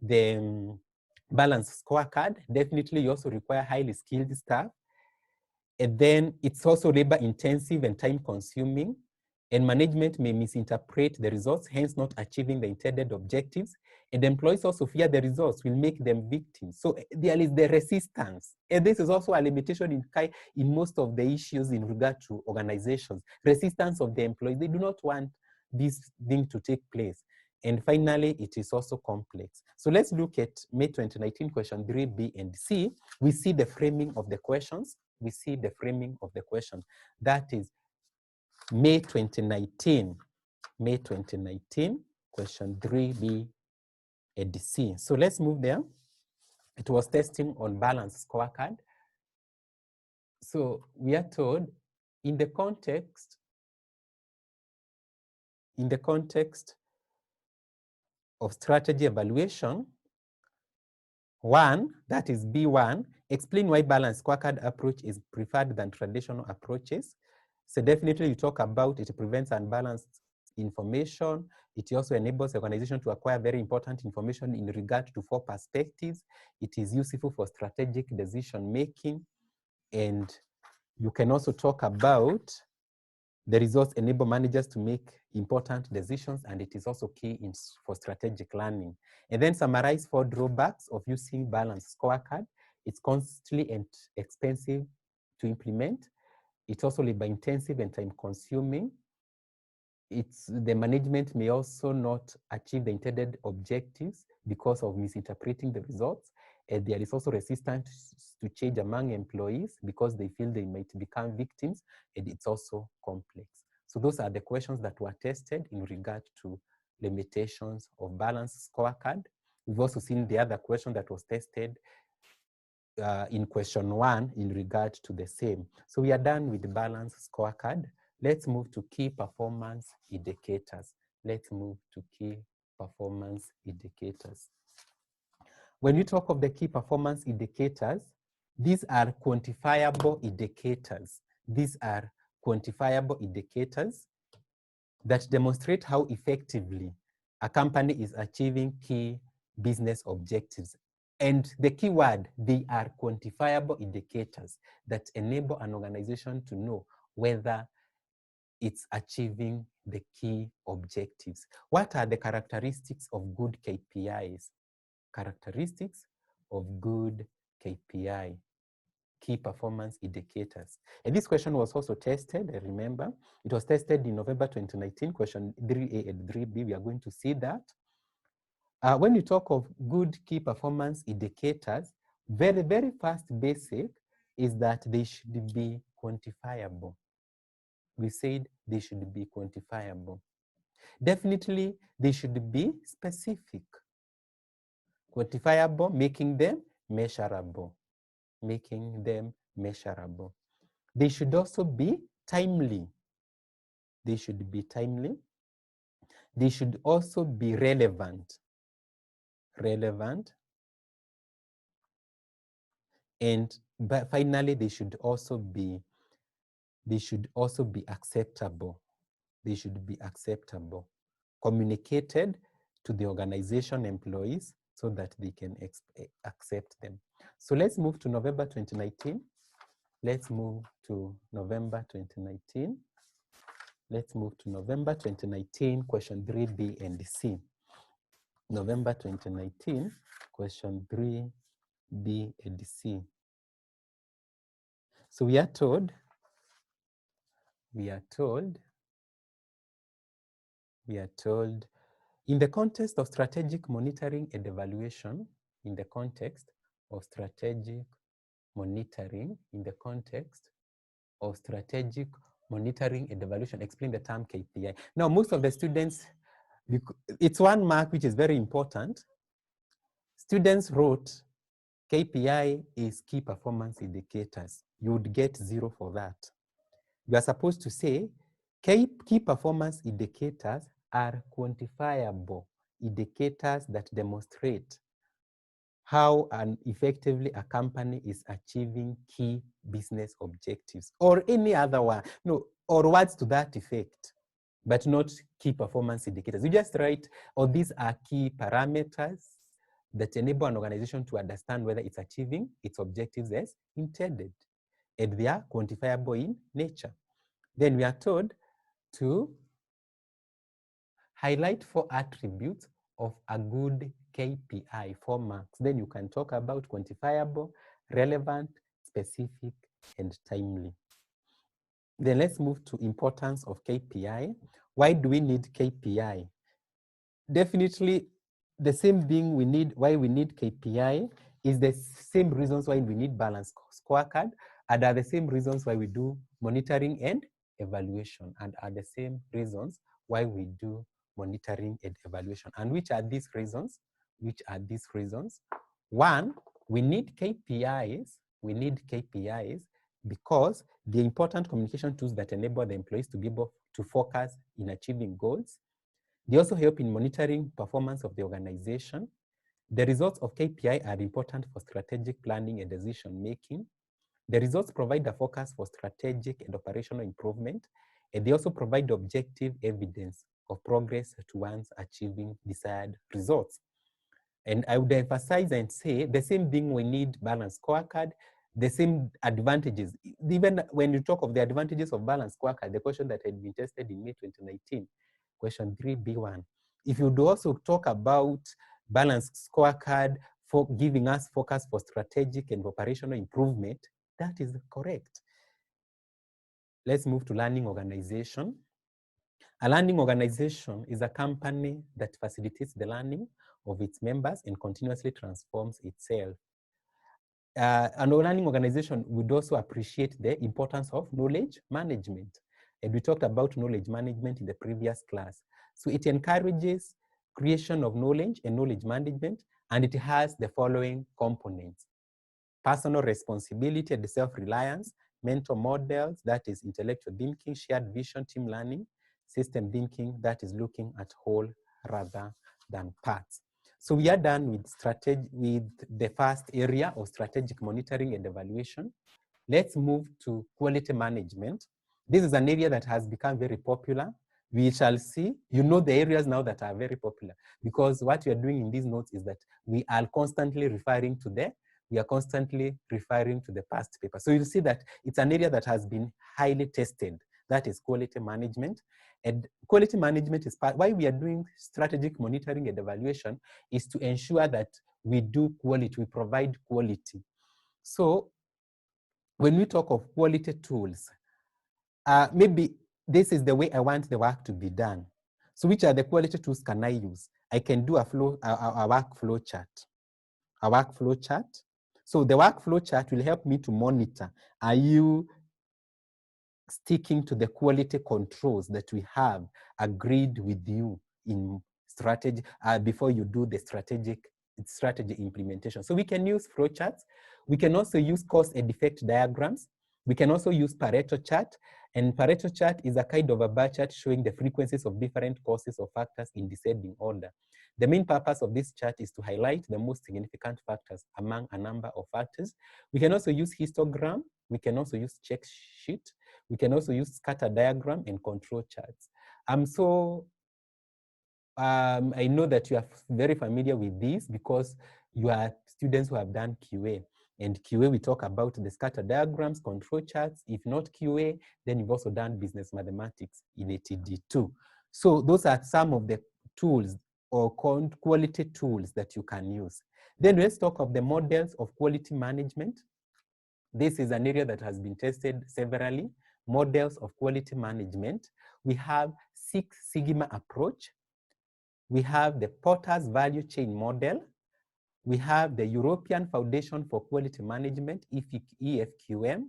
the balanced scorecard. Definitely, you also require highly skilled staff. And then it's also labor intensive and time consuming. And management may misinterpret the results, hence not achieving the intended objectives. And employees also fear the results will make them victims. So there is the resistance. And this is also a limitation in most of the issues in regard to organizations. Resistance of the employees. They do not want this thing to take place. And finally, it is also complex. So let's look at May 2019 question 3B and C. We see the framing of the questions. We see the framing of the question. That is May 2019, question 3B and C. So let's move there. It was testing on balanced scorecard. So we are told in the context of strategy evaluation, one, that is B1, explain why balanced scorecard approach is preferred than traditional approaches. So definitely you talk about it prevents unbalanced information. It also enables the organization to acquire very important information in regard to 4 perspectives. It is useful for strategic decision making. And you can also talk about the results enable managers to make important decisions, and it is also key for strategic learning. And then summarize 4 drawbacks of using balanced scorecard. It's costly and expensive to implement. It's also labor intensive and time consuming. The management may also not achieve the intended objectives because of misinterpreting the results. And there is also resistance to change among employees because they feel they might become victims, and it's also complex. So those are the questions that were tested in regard to limitations of balanced scorecard. We've also seen the other question that was tested in question 1 in regard to the same. So we are done with the balanced scorecard. Let's move to key performance indicators. Let's move to key performance indicators. When you talk of the key performance indicators, these are quantifiable indicators. These are quantifiable indicators that demonstrate how effectively a company is achieving key business objectives. And the key word, they are quantifiable indicators that enable an organization to know whether it's achieving the key objectives. What are the characteristics of good KPIs? Characteristics of good KPI, key performance indicators. And this question was also tested, I remember. It was tested in November 2019, question 3A and 3B. We are going to see that. When you talk of good key performance indicators, very first basic is that they should be quantifiable. We said they should be quantifiable. Definitely, they should be specific. Quantifiable, making them measurable. Making them measurable. They should also be timely. They should be timely. They should also be relevant. Relevant. And but finally, they should also be acceptable. They should be acceptable. Communicated to the organization employees so that they can accept them. So let's move to November 2019. Let's move to November 2019. Let's move to November 2019, question 3B and C. November 2019, question 3B and C. So we are told, in the context of strategic monitoring and evaluation, in the context of strategic monitoring and evaluation. Explain the term KPI. Now, most of the students, it's one mark which is very important. Students wrote KPI is key performance indicators. You would get 0 for that. You are supposed to say key performance indicators are quantifiable indicators that demonstrate how effectively a company is achieving key business objectives, or any other one, no, or words to that effect, but not key performance indicators. You just write, or these are key parameters that enable an organization to understand whether it's achieving its objectives as intended, and they are quantifiable in nature. Then we are told to highlight 4 attributes of a good KPI, 4 marks. Then you can talk about quantifiable, relevant, specific, and timely. Then let's move to importance of KPI. Why do we need KPI? Definitely the same thing we need, why we need KPI is the same reasons why we need balanced scorecard, and are the same reasons why we do monitoring and evaluation, and are the same reasons why we do monitoring and evaluation. And which are these reasons? Which are these reasons? One, we need KPIs. We need KPIs because the important communication tools that enable the employees to be able to focus in achieving goals. They also help in monitoring performance of the organization. The results of KPI are important for strategic planning and decision making. The results provide a focus for strategic and operational improvement, and they also provide objective evidence of progress towards achieving desired results. And I would emphasize and say the same thing, we need balanced scorecard, the same advantages. Even when you talk of the advantages of balanced scorecard, the question that had been tested in May 2019, question 3B1. If you do also talk about balanced scorecard for giving us focus for strategic and operational improvement, that is correct. Let's move to learning organization. A learning organization is a company that facilitates the learning of its members and continuously transforms itself. An learning organization would also appreciate the importance of knowledge management. And we talked about knowledge management in the previous class. So it encourages creation of knowledge and knowledge management, and it has the following components: personal responsibility and self-reliance, mental models, that is intellectual thinking, shared vision, team learning, system thinking, that is looking at whole rather than parts. So we are done with the first area of strategic monitoring and evaluation. Let's move to quality management. This is an area that has become very popular. We shall see, you know, the areas now that are very popular, because what we are doing in these notes is that we are constantly referring to the past paper. So you'll see that it's an area that has been highly tested. That is quality management. And quality management is why we are doing strategic monitoring and evaluation, is to ensure that we do quality, we provide quality. So when we talk of quality tools, maybe this is the way I want the work to be done. So which are the quality tools can I use? I can do a workflow chart. A workflow chart. So the workflow chart will help me to monitor, are you sticking to the quality controls that we have agreed with you in strategy before you do the strategy implementation. So we can use flowcharts. We can also use cause and effect diagrams. We can also use Pareto chart. And Pareto chart is a kind of a bar chart showing the frequencies of different causes or factors in descending order. The main purpose of this chart is to highlight the most significant factors among a number of factors. We can also use histogram. We can also use check sheet. We can also use scatter diagram and control charts. I know that you are very familiar with these because you are students who have done QA. And QA, we talk about the scatter diagrams, control charts. If not QA, then you've also done business mathematics in ATD2. So those are some of the tools or quality tools that you can use. Then let's talk of the models of quality management. This is an area that has been tested severally. Models of quality management. We have Six Sigma approach. We have the Porter's value chain model. We have the European Foundation for Quality Management, EFQM.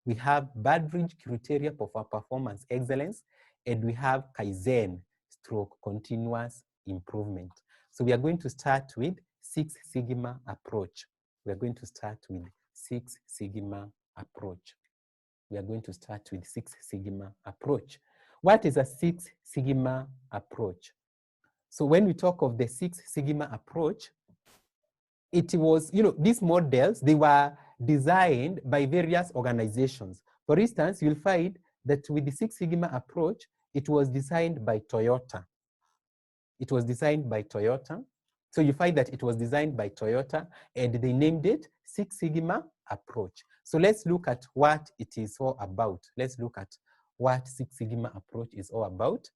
we have Badridge criteria for performance excellence, and we have Kaizen stroke continuous improvement. So we are going to start with Six Sigma approach. We are going to start with Six Sigma approach. We are going to start with Six Sigma approach. What is a Six Sigma approach? So when we talk of the Six Sigma approach, it was, these models, they were designed by various organizations. For instance, you'll find that with the Six Sigma approach, it was designed by Toyota. It was designed by Toyota. So you find that it was designed by Toyota, and they named it Six Sigma approach. So let's look at what it is all about. Let's look at what Six Sigma approach is all about.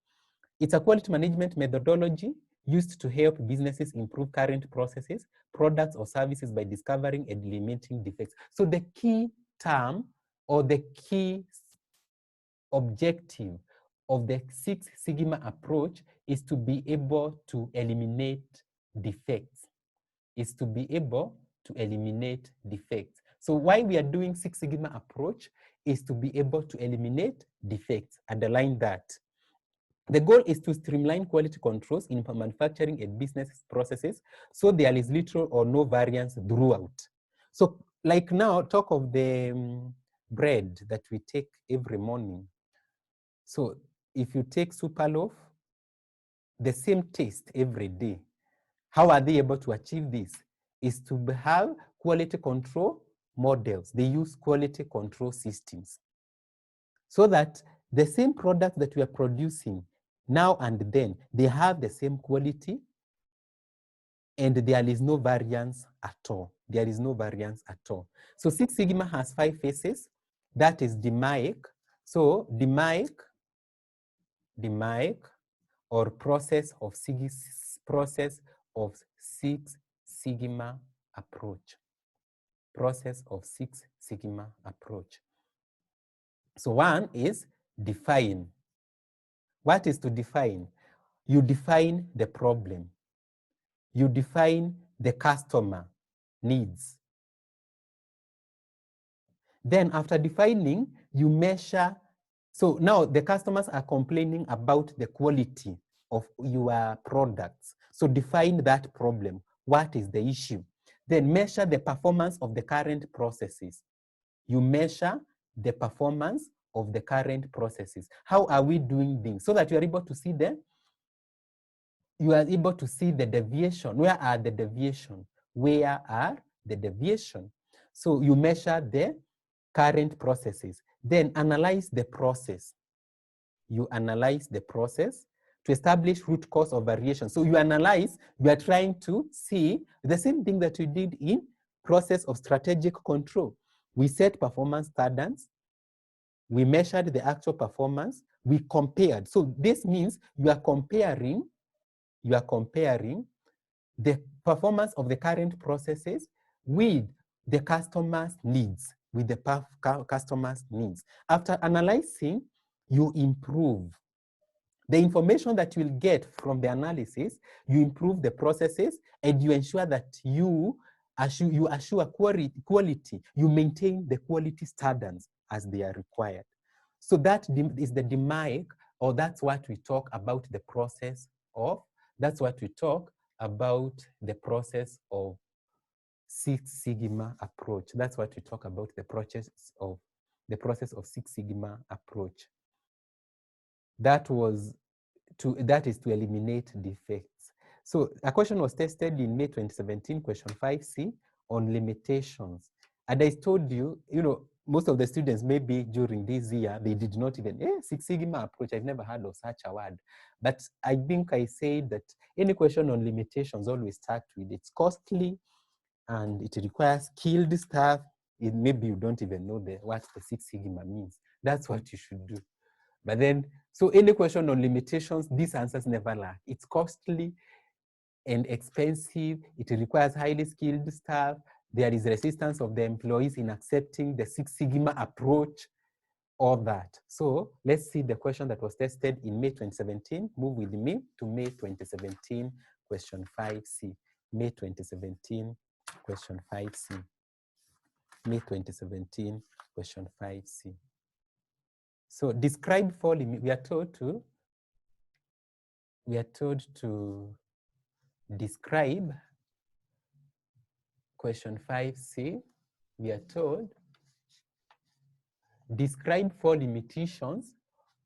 It's a quality management methodology used to help businesses improve current processes, products, or services by discovering and eliminating defects. So the key term or the key objective of the Six Sigma approach is to be able to eliminate defects. Is to be able to eliminate defects. So why we are doing Six Sigma approach is to be able to eliminate defects. Underline that. The goal is to streamline quality controls in manufacturing and business processes so there is little or no variance throughout. So like now, talk of the bread that we take every morning. So if you take Superloaf, the same taste every day, how are they able to achieve this? Is to have quality control models. They use quality control systems so that the same product that we are producing now and then, they have the same quality and there is no variance at all. There is no variance at all. So Six Sigma has 5 phases. That is DMAIC. So DMAIC or process of Six Sigma approach. Process of Six Sigma approach. So one is define. What is to define? You define the problem. You define the customer needs. Then after defining, you measure. So now the customers are complaining about the quality of your products. So define that problem. What is the issue? Then measure the performance of the current processes. You measure the performance of the current processes. How are we doing things? So that you are able to see them. You are able to see the deviation. Where are the deviation? Where are the deviation? So you measure the current processes. Then analyze the process. You analyze the process to establish root cause of variation. So you analyze, you are trying to see the same thing that you did in process of strategic control. We set performance standards. We measured the actual performance. We compared. So this means you are comparing the performance of the current processes with the customer's needs, customer's needs. After analyzing, you improve. The information that you will get from the analysis, you improve the processes and you ensure that you assure quality, you maintain the quality standards as they are required. So that is the DMAIC, or that's what we talk about the process of. That's what we talk about the process of Six Sigma approach. That's what we talk about the process of Six Sigma approach. That is to eliminate defects. So a question was tested in May 2017, question 5C, on limitations. And I told you, most of the students, maybe during this year, they did not even, Six Sigma approach, I've never heard of such a word. But I think I said that any question on limitations always start with it's costly and it requires skilled staff. Maybe you don't even know what the Six Sigma means. That's what you should do. But then, so any question on limitations, these answers never lack. It's costly and expensive. It requires highly skilled staff. There is resistance of the employees in accepting the Six Sigma approach, all that. So let's see the question that was tested in May 2017. Move with me to May 2017, question 5C. May 2017, question 5C. May 2017, question 5C. So describe four limits. We are told to describe question 5C. We are told describe four limitations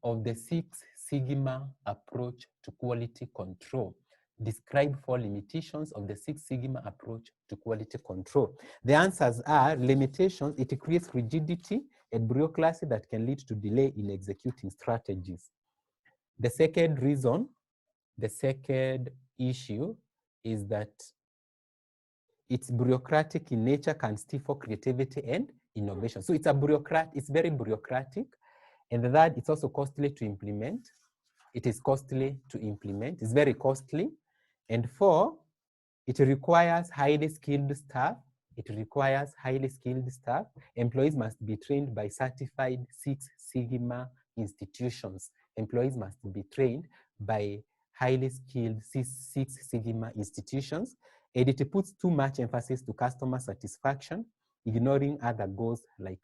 of the Six Sigma approach to quality control. Describe four limitations of the Six Sigma approach to quality control. The answers are limitations. It creates rigidity and bureaucracy that can lead to delay in executing strategies. The second reason, the second issue is that it's bureaucratic in nature, can stifle creativity and innovation. So it's very bureaucratic. And that it's also costly to implement. It is costly to implement. It's very costly. And four, it requires highly skilled staff. It requires highly skilled staff. Employees must be trained by certified Six Sigma institutions. Employees must be trained by highly skilled Six Sigma institutions. And it puts too much emphasis to customer satisfaction, ignoring other goals like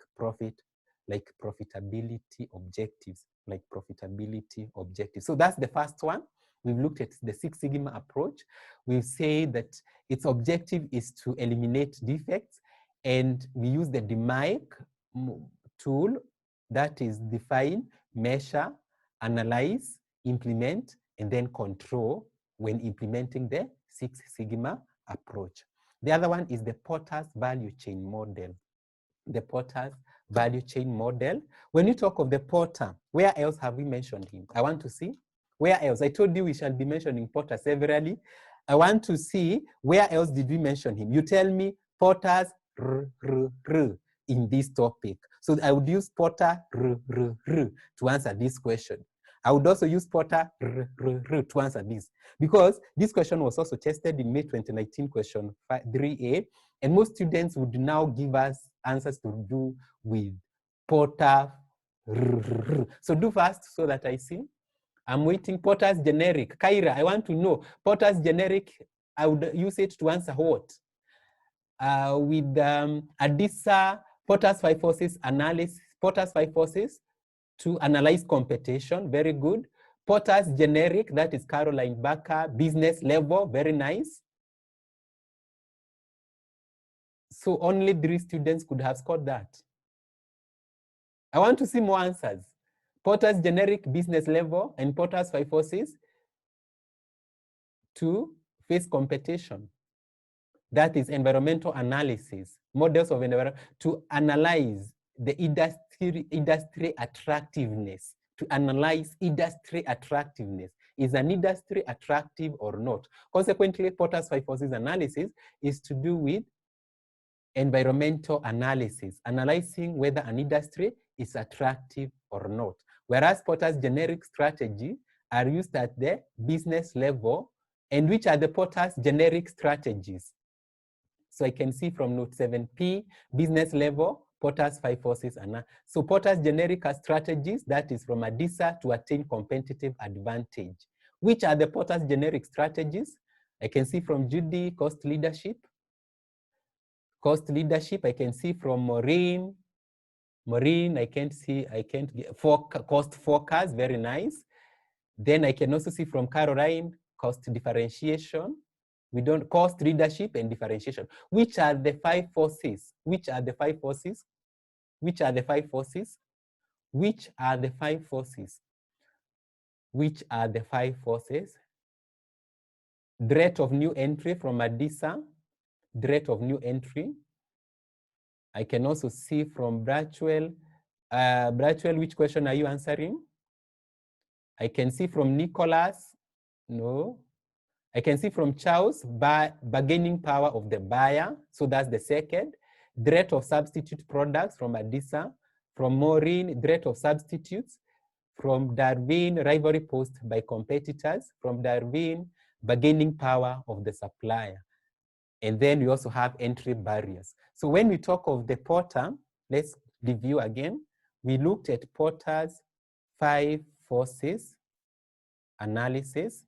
profitability objectives, So that's the first one. We've looked at the Six Sigma approach. We've said that its objective is to eliminate defects, and we use the DMAIC tool, that is define, measure, analyze, implement, and then control when implementing the Six Sigma approach. The other one is the Porter's value chain model. The Porter's value chain model. When you talk of the Porter, where else have we mentioned him? I want to see where else. I told you we shall be mentioning Porter severally. I want to see where else did we mention him. You tell me Porter's in this topic. So I would use Porter to answer this question. I would also use Porter to answer this, because this question was also tested in May 2019 question 3A, and most students would now give us answers to do with Porter. So do fast so that I see. I'm waiting. Porter's generic. Kyra, I want to know. Porter's generic, I would use it to answer what? With ADISA, Porter's 5 forces analysis, Porter's 5 forces to analyze competition, very good. Porter's generic, that is Caroline Barker, business level, very nice. So only 3 students could have scored that. I want to see more answers. Porter's generic, business level, and Porter's 5 forces to face competition. That is environmental analysis, models of environment, to analyze the industry attractiveness, to analyze industry attractiveness. Is an industry attractive or not? Consequently, Porter's 5 forces analysis is to do with environmental analysis, analyzing whether an industry is attractive or not. Whereas Porter's generic strategy are used at the business level. And which are the Porter's generic strategies? So I can see from note 7P, business level, Porter's 5 forces. So Porter's generic strategies, that is from ADISA to attain competitive advantage. Which are the Porter's generic strategies? I can see from Judy, cost leadership. Cost leadership, I can see from Maureen. Maureen, I can't get cost focus, very nice. Then I can also see from Caroline, cost differentiation. We don't cost leadership and differentiation. Which are the 5 forces? Which are the 5 forces? Which are the 5 forces? Which are the 5 forces? Which are the 5 forces? Threat of new entry from ADISA. Threat of new entry. I can also see from Bratchwell. Bratchwell, which question are you answering? I can see from Nicholas. No. I can see from Charles, bargaining power of the buyer. So that's the second. Threat of substitute products from ADISA. From Maureen, threat of substitutes. From Darwin, rivalry posed by competitors. From Darwin, bargaining power of the supplier. And then we also have entry barriers. So when we talk of the Porter, let's review again. We looked at Porter's 5 forces analysis.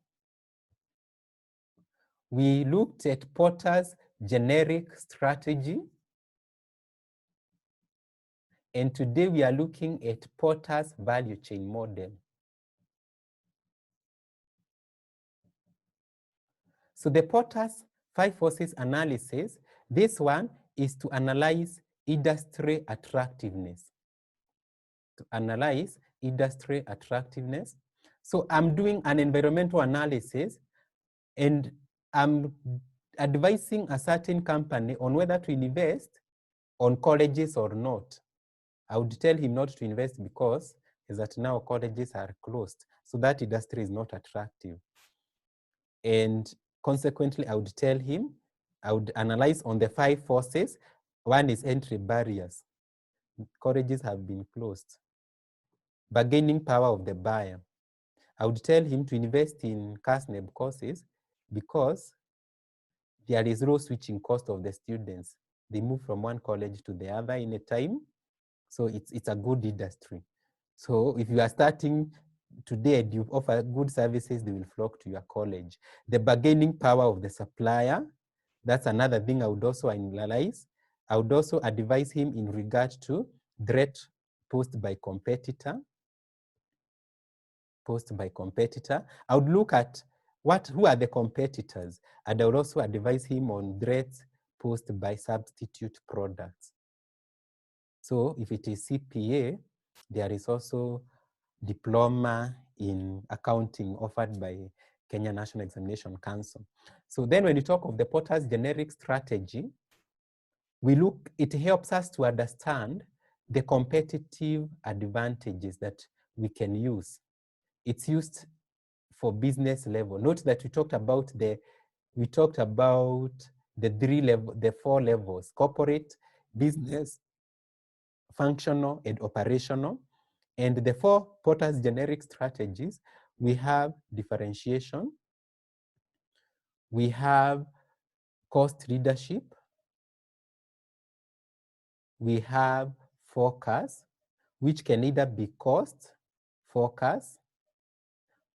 We looked at Porter's generic strategy. And today we are looking at Porter's value chain model. So the Porter's 5 forces analysis, this one is to analyze industry attractiveness. To analyze industry attractiveness. So I'm doing an environmental analysis and I'm advising a certain company on whether to invest on colleges or not. I would tell him not to invest because is that now colleges are closed. So that industry is not attractive. And consequently, I would tell him, I would analyze on the 5 forces. One is entry barriers. Colleges have been closed. Bargaining power of the buyer. I would tell him to invest in CASNEB courses because there is low switching cost of the students. They move from one college to the other in a time. So it's a good industry. So if you are starting today and you offer good services, they will flock to your college. The bargaining power of the supplier, that's another thing I would also analyze. I would also advise him in regard to threat posed by competitor. I would look at who are the competitors, and I would also advise him on threats posed by substitute products. So if it is CPA, there is also diploma in accounting offered by Kenya National Examination Council. So then when you talk of the Porter's generic strategy, it helps us to understand the competitive advantages that we can use. It's used for business level. Note that we talked about the 4 levels: corporate, business, functional, and operational. And the 4 Porter's generic strategies, we have differentiation, we have cost leadership, we have focus, which can either be cost, focus,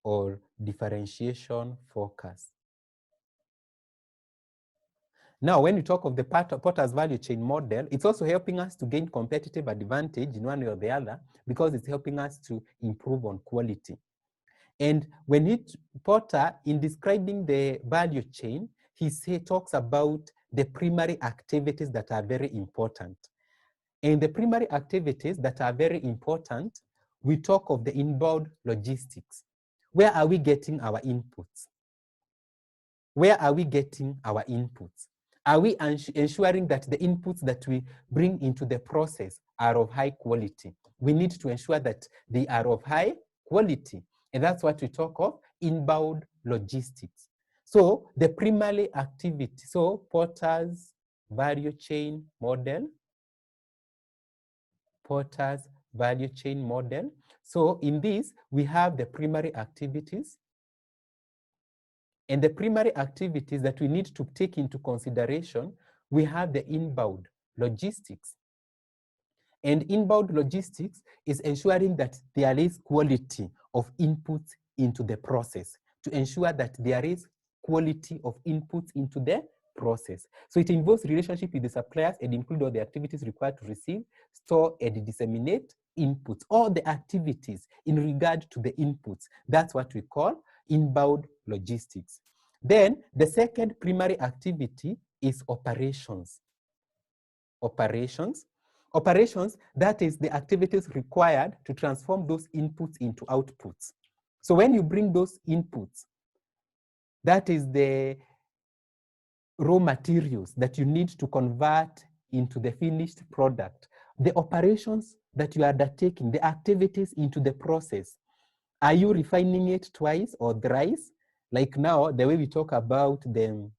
or differentiation focus. Now, when you talk of the Porter's value chain model, it's also helping us to gain competitive advantage in one way or the other because it's helping us to improve on quality. And when Porter, in describing the value chain, he talks about the primary activities that are very important. And the primary activities that are very important, we talk of the inbound logistics. Where are we getting our inputs? Where are we getting our inputs? Are we ensuring that the inputs that we bring into the process are of high quality? We need to ensure that they are of high quality. And that's what we talk of inbound logistics. So the primary activity, so Porter's value chain model, Porter's value chain model. So in this, we have the primary activities. And the primary activities that we need to take into consideration, we have the inbound logistics. And inbound logistics is ensuring that there is quality of inputs into the process, to ensure that there is quality of inputs into the process. So it involves relationship with the suppliers and include all the activities required to receive, store, and disseminate inputs, all the activities in regard to the inputs. That's what we call inbound logistics. Then the second primary activity is operations. Operations, that is the activities required to transform those inputs into outputs. So when you bring those inputs, that is the raw materials that you need to convert into the finished product. The operations that you are undertaking, the activities into the process. Are you refining it twice or thrice? Like now, the way we talk about the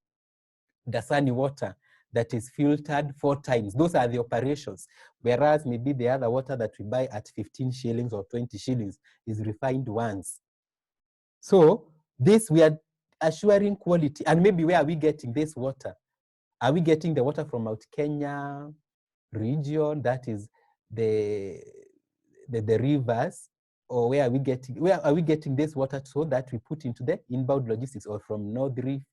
Dasani water that is filtered 4 times. Those are the operations. Whereas maybe the other water that we buy at 15 shillings or 20 shillings is refined once. So this, we are assuring quality. And maybe where are we getting this water? Are we getting the water from Mount Kenya region, that is the rivers? Or where are we getting this water so that we put into the inbound logistics, or from North Rift,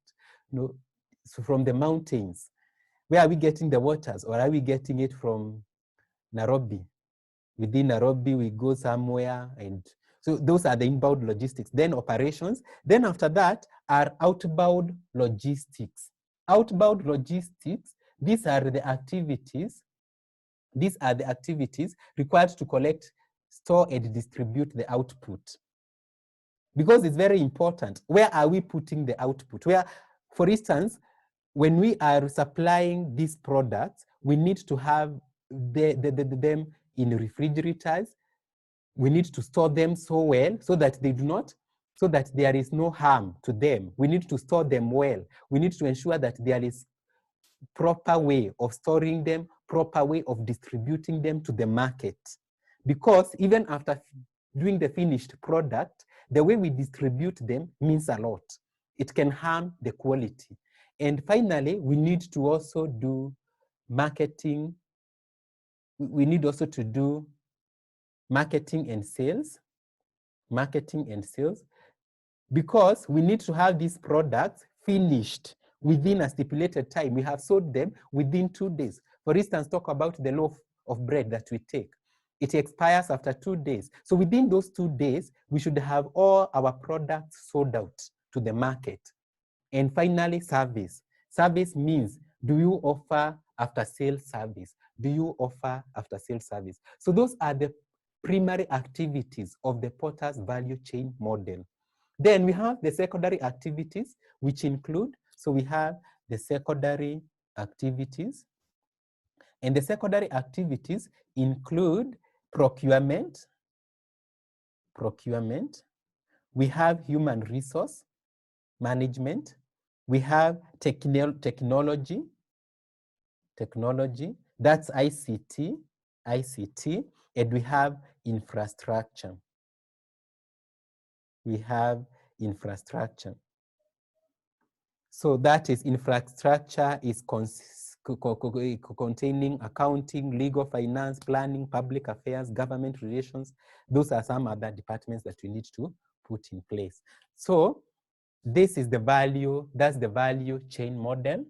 so from the mountains? Where are we getting the waters? Or are we getting it from Nairobi? Within Nairobi, we go somewhere, and so those are the inbound logistics. Then operations. Then after that are outbound logistics. Outbound logistics, these are the activities. These are the activities required to collect, store, and distribute the output. Because it's very important. Where are we putting the output? Where, for instance, when we are supplying these products, we need to have them in refrigerators. We need to store them so well so that they do not, so that there is no harm to them. We need to store them well. We need to ensure that there is proper way of storing them, proper way of distributing them to the market. Because even after doing the finished product, the way we distribute them means a lot. It can harm the quality. And finally, we need to also do marketing. We need also to do marketing and sales. Marketing and sales, because we need to have these products finished within a stipulated time. We have sold them within 2 days. For instance, talk about the loaf of bread that we take. It expires after 2 days. So within those 2 days, we should have all our products sold out to the market. And finally, service. Service means, do you offer after-sales service? Do you offer after-sales service? So those are the primary activities of the Porter's value chain model. Then we have the secondary activities, which include, so we have the secondary activities. And the secondary activities include procurement. We have human resource management. We have technology, that's ICT, and we have infrastructure. So that is, infrastructure is containing accounting, legal, finance, planning, public affairs, government relations. Those are some other departments that we need to put in place. So this is the value, that's the value chain model.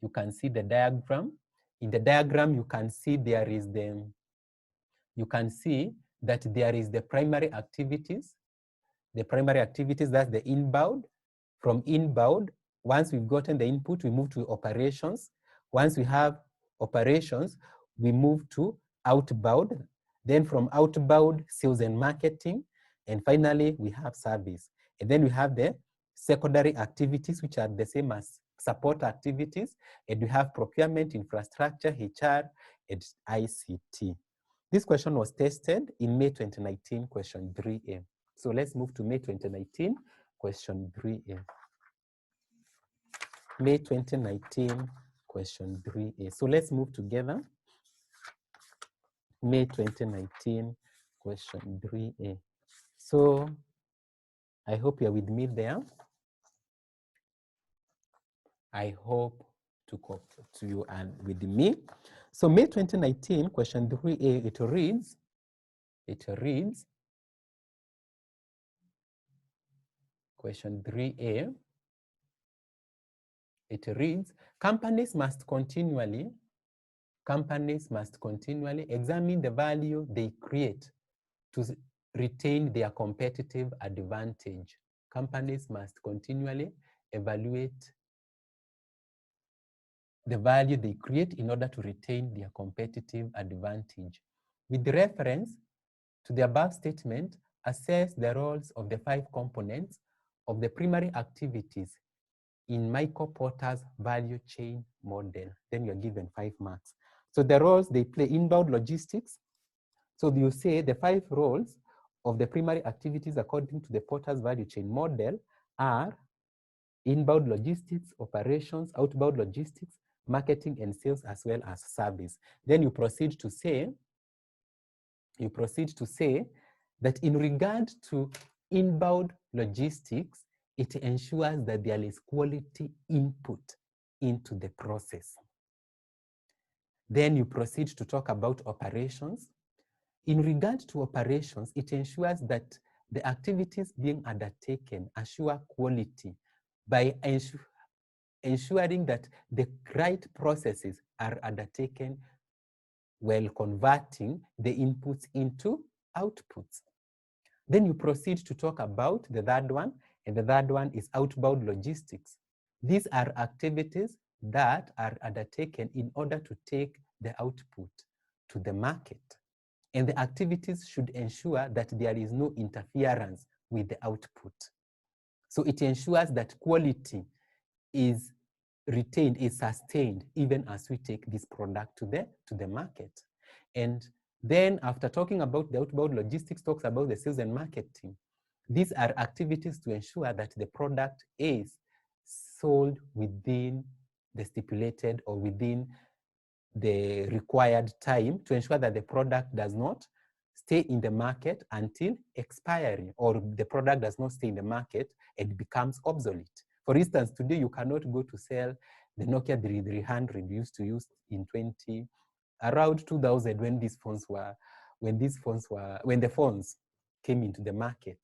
You can see the diagram. In the diagram, you can see there is the, you can see that there is the primary activities. The primary activities, that's the inbound. From inbound, once we've gotten the input, we move to operations. Once we have operations, we move to outbound. Then from outbound, sales and marketing. And finally, we have service. And then we have the secondary activities, which are the same as support activities. And we have procurement, infrastructure, HR, and ICT. This question was tested in May 2019, question 3A. So let's move to May 2019, question 3A. May 2019, question 3A. So let's move together. May 2019, question 3A. So I hope you're with me there. I hope to you and with me. So May 2019, question 3A, it reads, question 3A, it reads, companies must continually examine the value they create to retain their competitive advantage. Companies must continually evaluate the value they create in order to retain their competitive advantage. With reference to the above statement, assess the roles of the 5 components of the primary activities in Michael Porter's value chain model. Then you're given 5 marks. So the roles they play: inbound logistics. So you say the 5 roles of the primary activities according to the Porter's value chain model are inbound logistics, operations, outbound logistics, marketing and sales, as well as service. Then you proceed to say that in regard to inbound logistics, it ensures that there is quality input into the process. Then you proceed to talk about operations. In regard to operations, it ensures that the activities being undertaken assure quality by ensuring that the right processes are undertaken while converting the inputs into outputs. Then you proceed to talk about the third one, and the third one is outbound logistics. These are activities that are undertaken in order to take the output to the market. And the activities should ensure that there is no interference with the output. So it ensures that quality is retained, is sustained, even as we take this product to the market. And then after talking about the outbound logistics, talks about the sales and marketing. These are activities to ensure that the product is sold within the stipulated or within the required time, to ensure that the product does not stay in the market until expiry, or the product does not stay in the market and becomes obsolete. For instance, today you cannot go to sell the Nokia 3300 you used to use in around 2000 when the phones came into the market.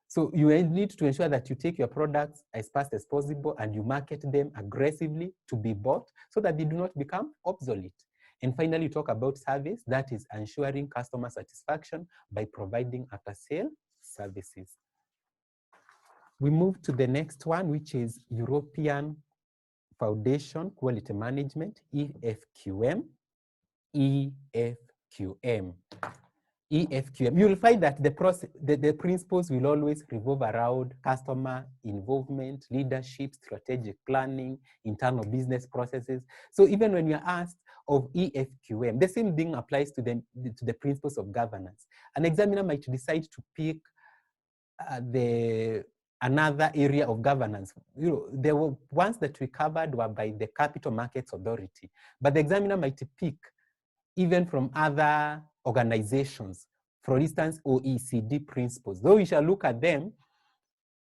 So you need to ensure that you take your products as fast as possible and you market them aggressively to be bought so that they do not become obsolete. And finally, talk about service, that is ensuring customer satisfaction by providing after-sale services. We move to the next one, which is European Foundation Quality Management, EFQM. EFQM. EFQM. You will find that the principles will always revolve around customer involvement, leadership, strategic planning, internal business processes. So even when you're asked of EFQM, the same thing applies to the principles of governance. An examiner might decide to pick another area of governance. The ones that we covered were by the Capital Markets Authority, but the examiner might pick even from other organizations, for instance, OECD principles. Though we shall look at them,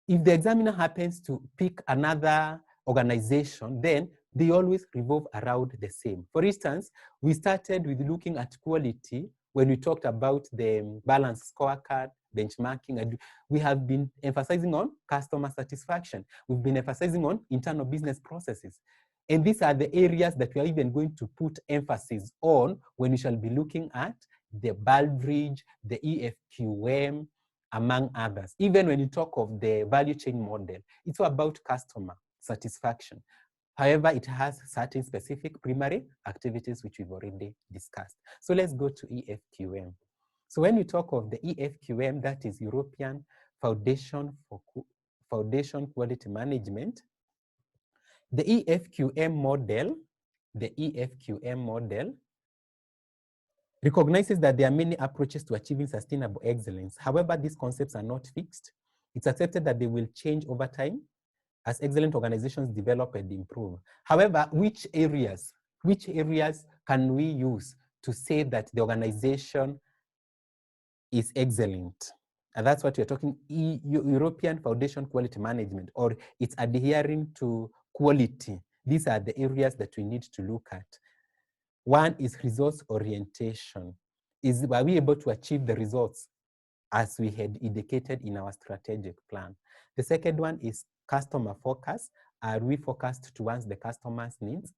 if the examiner happens to pick another organization, then they always revolve around the same. For instance, we started with looking at quality when we talked about the balanced scorecard, benchmarking, and we have been emphasizing on customer satisfaction. We've been emphasizing on internal business processes. And these are the areas that we are even going to put emphasis on when we shall be looking at the Baldrige, the EFQM, among others. Even when you talk of the value chain model, it's all about customer satisfaction. However, it has certain specific primary activities which we've already discussed. So let's go to EFQM. So when we talk of the EFQM, that is European Foundation for Quality Management, the EFQM model recognizes that there are many approaches to achieving sustainable excellence. However, these concepts are not fixed. It's accepted that they will change over time as excellent organizations develop and improve. However, which areas can we use to say that the organization is excellent? And that's what we're talking, European Foundation Quality Management, or it's adhering to quality. These are the areas that we need to look at. One is resource orientation. Are we able to achieve the results as we had indicated in our strategic plan? The second one is customer focus. Are we focused towards the customer's needs?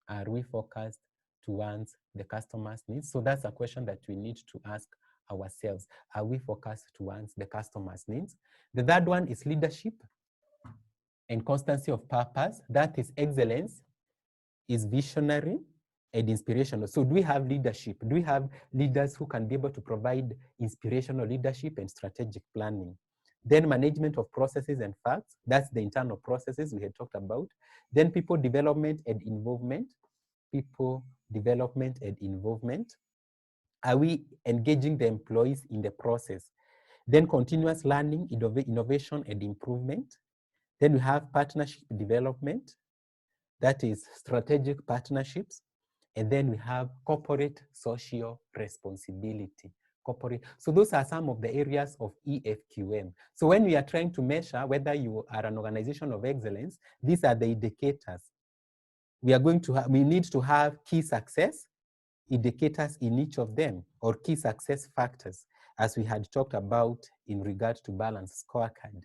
Are we focused towards the customer's needs? So that's a question that we need to ask ourselves. Are we focused towards the customer's needs? The third one is leadership and constancy of purpose. That is excellence, is visionary and inspirational. So do we have leadership? Do we have leaders who can be able to provide inspirational leadership and strategic planning? Then management of processes and facts. That's the internal processes we had talked about. Then people development and involvement. People development and involvement. Are we engaging the employees in the process? Then continuous learning, innovation and improvement. Then we have partnership development. That is strategic partnerships. And then we have corporate social responsibility. So those are some of the areas of EFQM. So when we are trying to measure whether you are an organization of excellence, these are the indicators. We need to have key success indicators in each of them, or key success factors, as we had talked about in regard to balanced scorecard.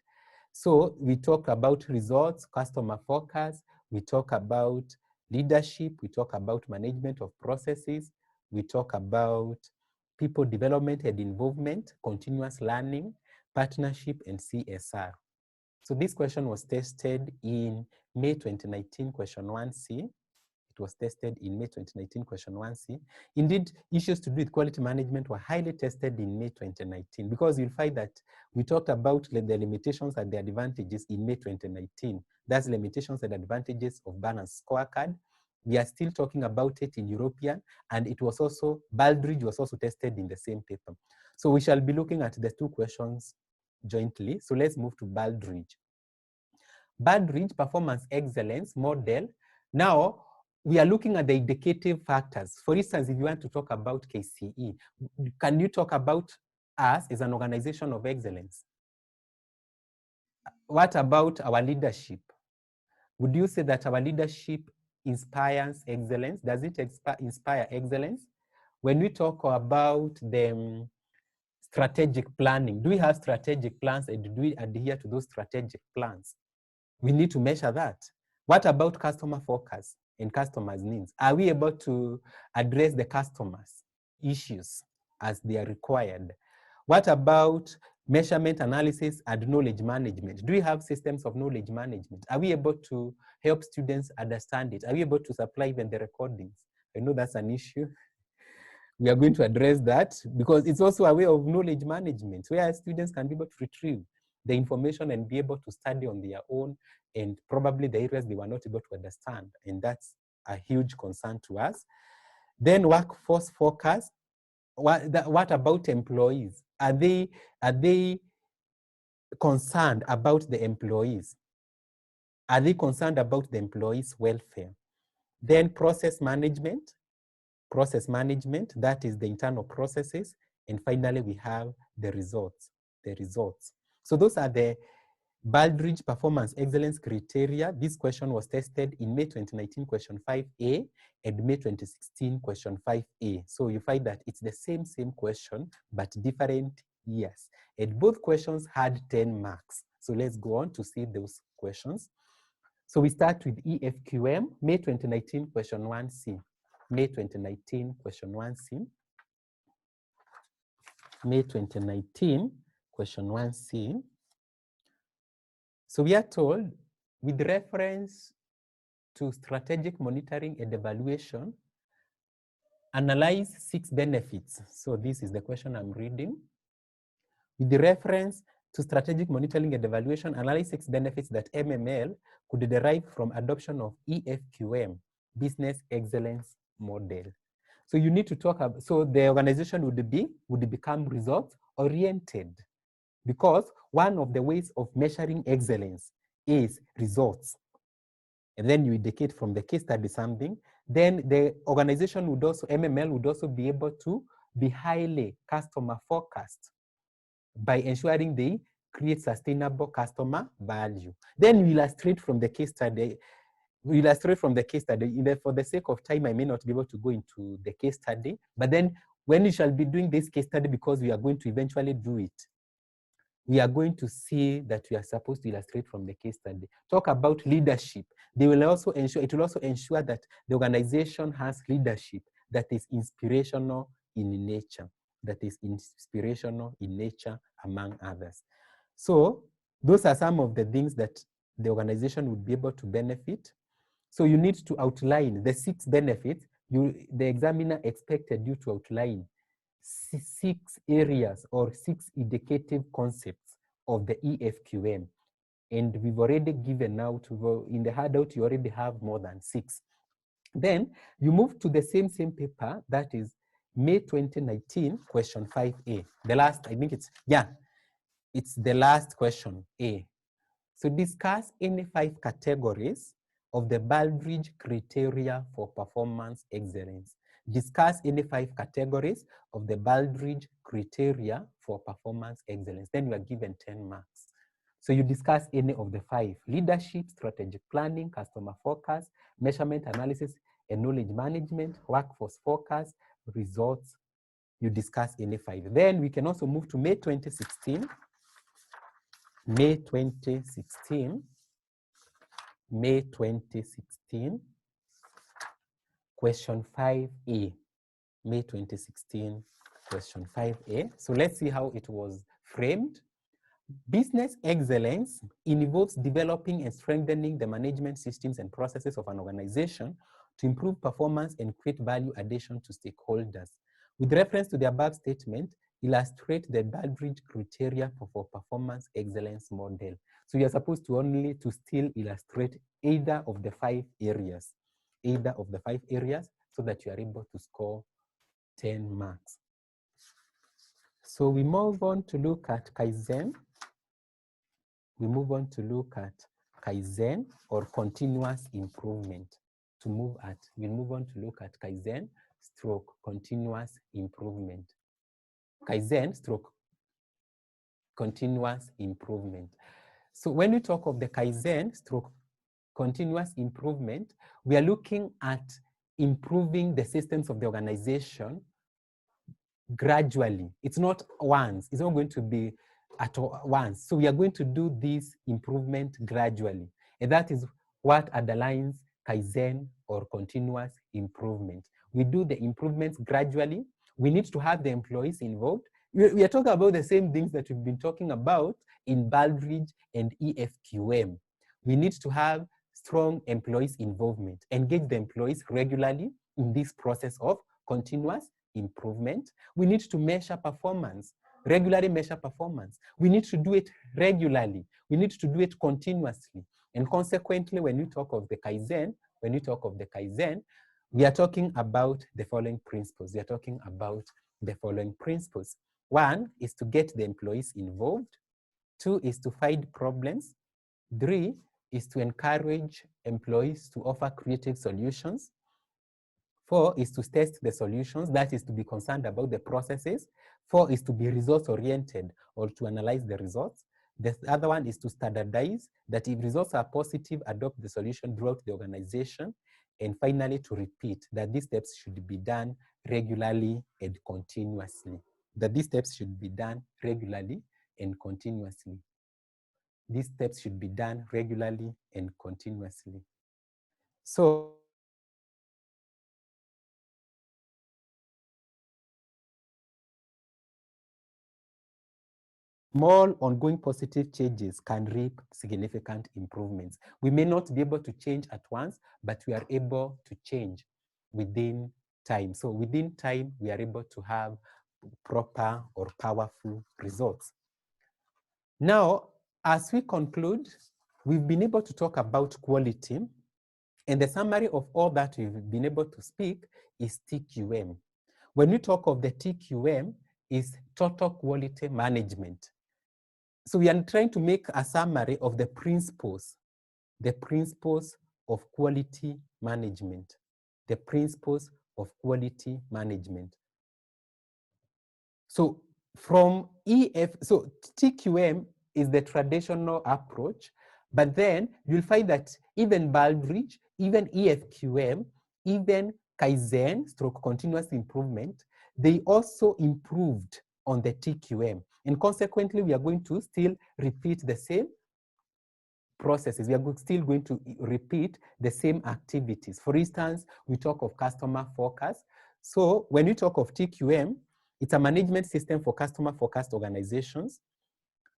So we talk about results, customer focus, we talk about leadership, we talk about management of processes, we talk about people development and involvement, continuous learning, partnership, and CSR. So this question was tested in May 2019, question 1C. It was tested in May 2019, question 1C. Indeed, issues to do with quality management were highly tested in May 2019, because you'll find that we talked about the limitations and the advantages in May 2019. That's limitations and advantages of balanced scorecard. We are still talking about it in European, and it was also, Baldrige was also tested in the same paper. So we shall be looking at the two questions jointly. So let's move to Baldrige. Baldrige performance excellence model. Now, we are looking at the indicative factors. For instance, if you want to talk about KCE, can you talk about us as an organization of excellence? What about our leadership? Would you say that our leadership inspires excellence? Does it inspire excellence? When we talk about the strategic planning, do we have strategic plans, and do we adhere to those strategic plans? We need to measure that. What about customer focus and customers' needs? Are we able to address the customers' issues as they are required? What about measurement analysis and knowledge management? Do we have systems of knowledge management? Are we able to help students understand it? Are we able to supply even the recordings? I know that's an issue. We are going to address that, because it's also a way of knowledge management, where students can be able to retrieve the information and be able to study on their own, and probably the areas they were not able to understand. And that's a huge concern to us. Then workforce focus. What about employees? Are they concerned about the employees? Are they concerned about the employees' welfare? Then process management, that is the internal processes. And finally, we have the results. So those are the Baldrige performance excellence criteria. This question was tested in May 2019, question 5A, and May 2016, question 5A. So you find that it's the same question, but different years. And both questions had 10 marks. So let's go on to see those questions. So we start with EFQM, May 2019, question 1C. May 2019, question 1C. May 2019, question 1C. So we are told, with reference to strategic monitoring and evaluation, analyze 6 benefits. So this is the question I'm reading. With the reference to strategic monitoring and evaluation, analyze 6 benefits that MML could derive from adoption of EFQM, Business Excellence Model. So you need to talk about, so the organization would become results oriented, because one of the ways of measuring excellence is results. And then you indicate from the case study something. Then the organization would also, MML would also be able to be highly customer focused by ensuring they create sustainable customer value. Then we illustrate from the case study. For the sake of time, I may not be able to go into the case study, but then when we shall be doing this case study, because we are going to eventually do it, we are going to see that we are supposed to illustrate from the case study. Talk about leadership. It will also ensure that the organization has leadership that is inspirational in nature, among others. So those are some of the things that the organization would be able to benefit. So you need to outline the 6 benefits. The examiner expected you to outline 6 areas or 6 indicative concepts of the EFQM. And we've already given out, in the handout, you already have more than 6. Then you move to the same paper, that is May 2019, question 5A. The last, I think it's the last question, A. So discuss any 5 categories of the Baldrige criteria for performance excellence. Discuss any 5 categories of the Baldrige criteria for performance excellence. Then you are given 10 marks. So you discuss any of the 5: leadership, strategic planning, customer focus, measurement analysis and knowledge management, workforce focus, results. You discuss any 5. Then we can also move to May 2016. May 2016, question 5A. May 2016, question 5A. So let's see how it was framed. Business excellence involves developing and strengthening the management systems and processes of an organization to improve performance and create value addition to stakeholders. With reference to the above statement, illustrate the Baldrige criteria for performance excellence model. So you're supposed to only to still illustrate either of the 5 areas, so that you are able to score 10 marks. So we move on to look at Kaizen. We move on to look at Kaizen or continuous improvement. We'll move on to look at Kaizen stroke continuous improvement. Kaizen stroke continuous improvement. So when we talk of the Kaizen stroke continuous improvement, we are looking at improving the systems of the organization gradually. It's not once. It's not going to be at once. So we are going to do this improvement gradually. And that is what underlines Kaizen or continuous improvement. We do the improvements gradually. We need to have the employees involved. We are talking about the same things that we've been talking about in Baldrige and EFQM. We need to have strong employees involvement, engage the employees regularly in this process of continuous improvement. We need to measure performance, regularly measure performance. We need to do it regularly. We need to do it continuously. And consequently, when you talk of the Kaizen, we are talking about the following principles. We are talking about the following principles. 1 is to get the employees involved. 2 is to find problems. 3 is to encourage employees to offer creative solutions. 4 is to test the solutions, that is to be concerned about the processes. 4 is to be results-oriented or to analyze the results. The other one is to standardize, that if results are positive, adopt the solution throughout the organization. And finally, to repeat, that these steps should be done regularly and continuously. These steps should be done regularly and continuously. So, small ongoing positive changes can reap significant improvements. We may not be able to change at once, but we are able to change within time. So within time, we are able to have proper or powerful results. Now, as we conclude, we've been able to talk about quality, and the summary of all that we've been able to speak is TQM. When we talk of the TQM, is total quality management. So we are trying to make a summary of the principles of quality management, So from so TQM is the traditional approach, but then you'll find that even Baldrige, even EFQM, even Kaizen stroke continuous improvement, they also improved on the TQM. And consequently, we are going to still repeat the same processes. We are still going to repeat the same activities. For instance, we talk of customer focus. So when we talk of TQM, it's a management system for customer focused organizations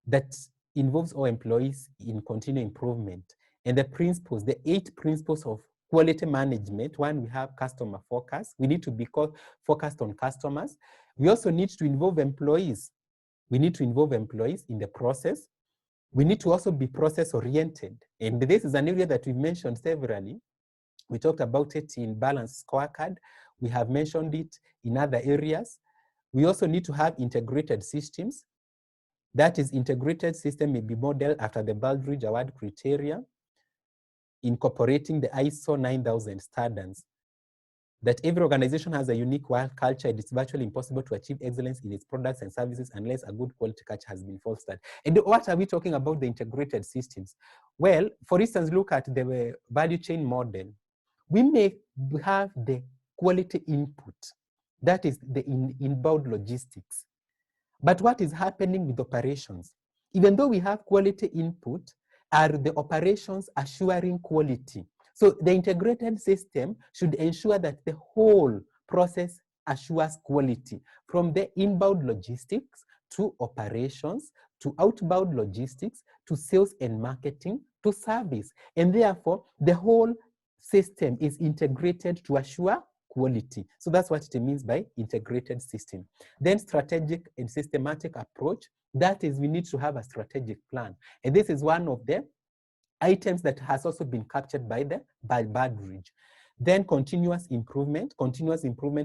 that involves all employees in continuous improvement. And the principles, the 8 principles of quality management, 1, we have customer focus. We need to be focused on customers. We also need to involve employees. We need to involve employees in the process. We need to also be process-oriented. And this is an area that we've mentioned severally. We talked about it in Balanced Scorecard. We have mentioned it in other areas. We also need to have integrated systems. That is, integrated system may be modeled after the Baldrige Award criteria, incorporating the ISO 9000 standards. That every organization has a unique work culture, and it's virtually impossible to achieve excellence in its products and services unless a good quality culture has been fostered. And what are we talking about the integrated systems? Well, for instance, look at the value chain model. We may have the quality input, that is the inbound logistics. But what is happening with operations? Even though we have quality input, are the operations assuring quality? So the integrated system should ensure that the whole process assures quality from the inbound logistics to operations, to outbound logistics, to sales and marketing, to service. And therefore, the whole system is integrated to assure quality. So that's what it means by integrated system. Then strategic and systematic approach, that is, we need to have a strategic plan. And this is one of the items that has also been captured by Badridge. Then continuous improvement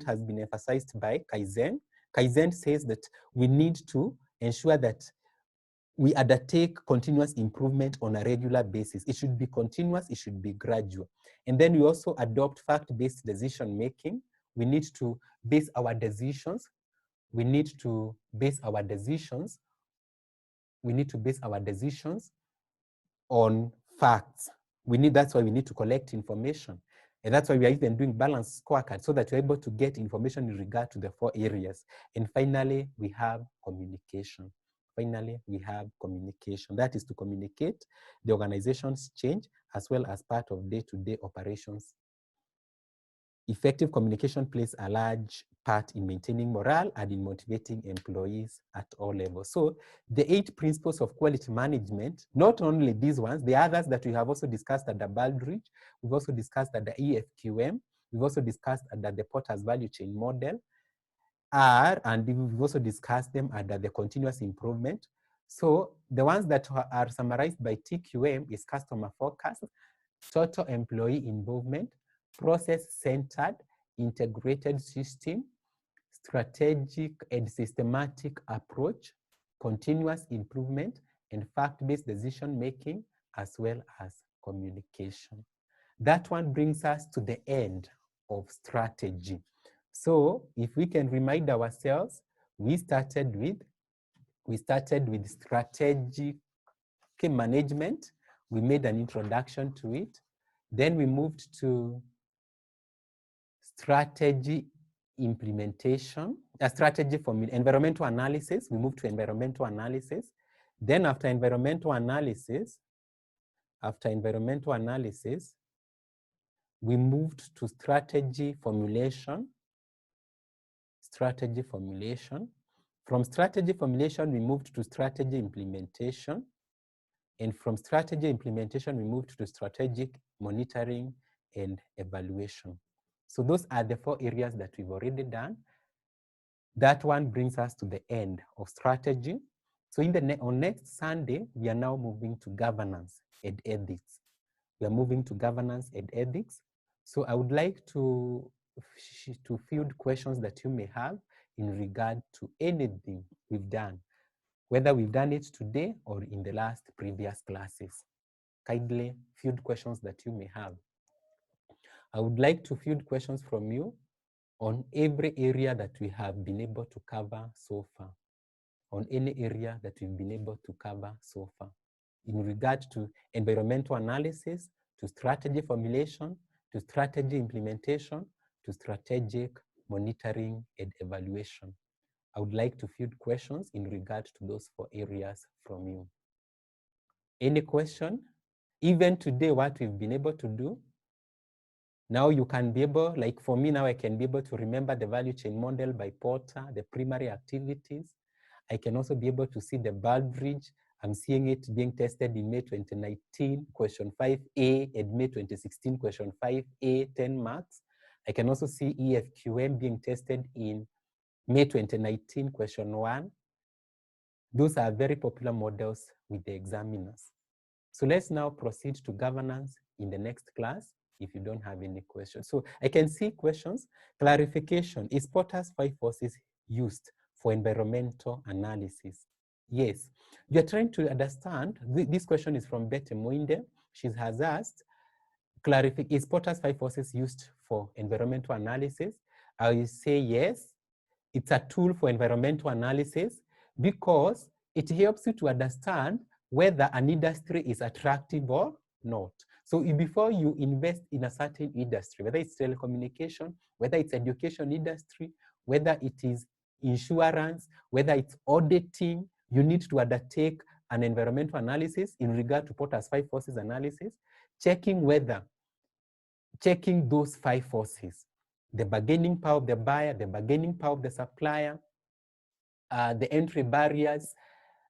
has been emphasized by Kaizen. Kaizen says that we need to ensure that we undertake continuous improvement on a regular basis. It should be continuous, it should be gradual. And then we also adopt fact-based decision making. We need to base our decisions. We need to base our decisions. We need to base our decisions on facts. That's why we need to collect information. And that's why we are even doing balanced scorecard, so that we're able to get information in regard to the 4 areas. And finally, we have communication. That is to communicate the organization's change as well as part of day-to-day operations. Effective communication plays a large part in maintaining morale and in motivating employees at all levels. So the 8 principles of quality management, not only these ones, the others that we have also discussed at the Baldrige, we've also discussed at the EFQM, we've also discussed at the Porter's value chain model, and we've also discussed them under the continuous improvement. So the ones that are summarized by TQM is customer focus, total employee involvement, process-centered, integrated system, strategic and systematic approach, continuous improvement, and fact-based decision-making, as well as communication. That one brings us to the end of strategy. So if we can remind ourselves, we started with strategic management. We made an introduction to it. Then we moved to strategy implementation, a strategy for environmental analysis. We moved to environmental analysis. Then after environmental analysis, we moved to strategy formulation. From strategy formulation, we moved to strategy implementation. And from strategy implementation, we moved to strategic monitoring and evaluation. So those are the 4 areas that we've already done. That one brings us to the end of strategy. So on next Sunday, we are now moving to governance and ethics. So I would like to field questions that you may have in regard to anything we've done, whether we've done it today or in the last previous classes. Kindly field questions that you may have. I would like to field questions from you on every area that we have been able to cover so far, on any area that we've been able to cover so far, in regard to environmental analysis, to strategy formulation, to strategy implementation, to strategic monitoring and evaluation. I would like to field questions in regard to those 4 areas from you. Any question? Even today, what we've been able to do, now you can be able, like for me now, I can be able to remember the value chain model by Porter, the primary activities. I can also be able to see the Baldrige. I'm seeing it being tested in May 2019, question 5A, and May 2016, question 5A, 10 marks. I can also see EFQM being tested in May 2019, question 1. Those are very popular models with the examiners. So let's now proceed to governance in the next class if you don't have any questions. So I can see questions. Clarification, is Porter's 5 forces used for environmental analysis? Yes. You're trying to understand, this question is from Bette Moinde. She has asked, is Porter's 5 forces used for environmental analysis? I will say yes. It's a tool for environmental analysis because it helps you to understand whether an industry is attractive or not. So before you invest in a certain industry, whether it's telecommunication, whether it's education industry, whether it is insurance, whether it's auditing, you need to undertake an environmental analysis in regard to Porter's 5 forces analysis, checking those 5 forces, the bargaining power of the buyer, the bargaining power of the supplier, the entry barriers,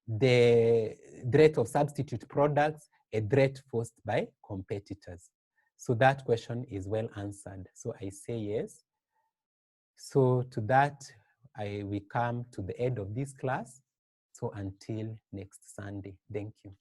the threat of substitute products, a threat posed by competitors. So that question is well answered. So I say yes. So to that, we come to the end of this class. So until next Sunday, thank you.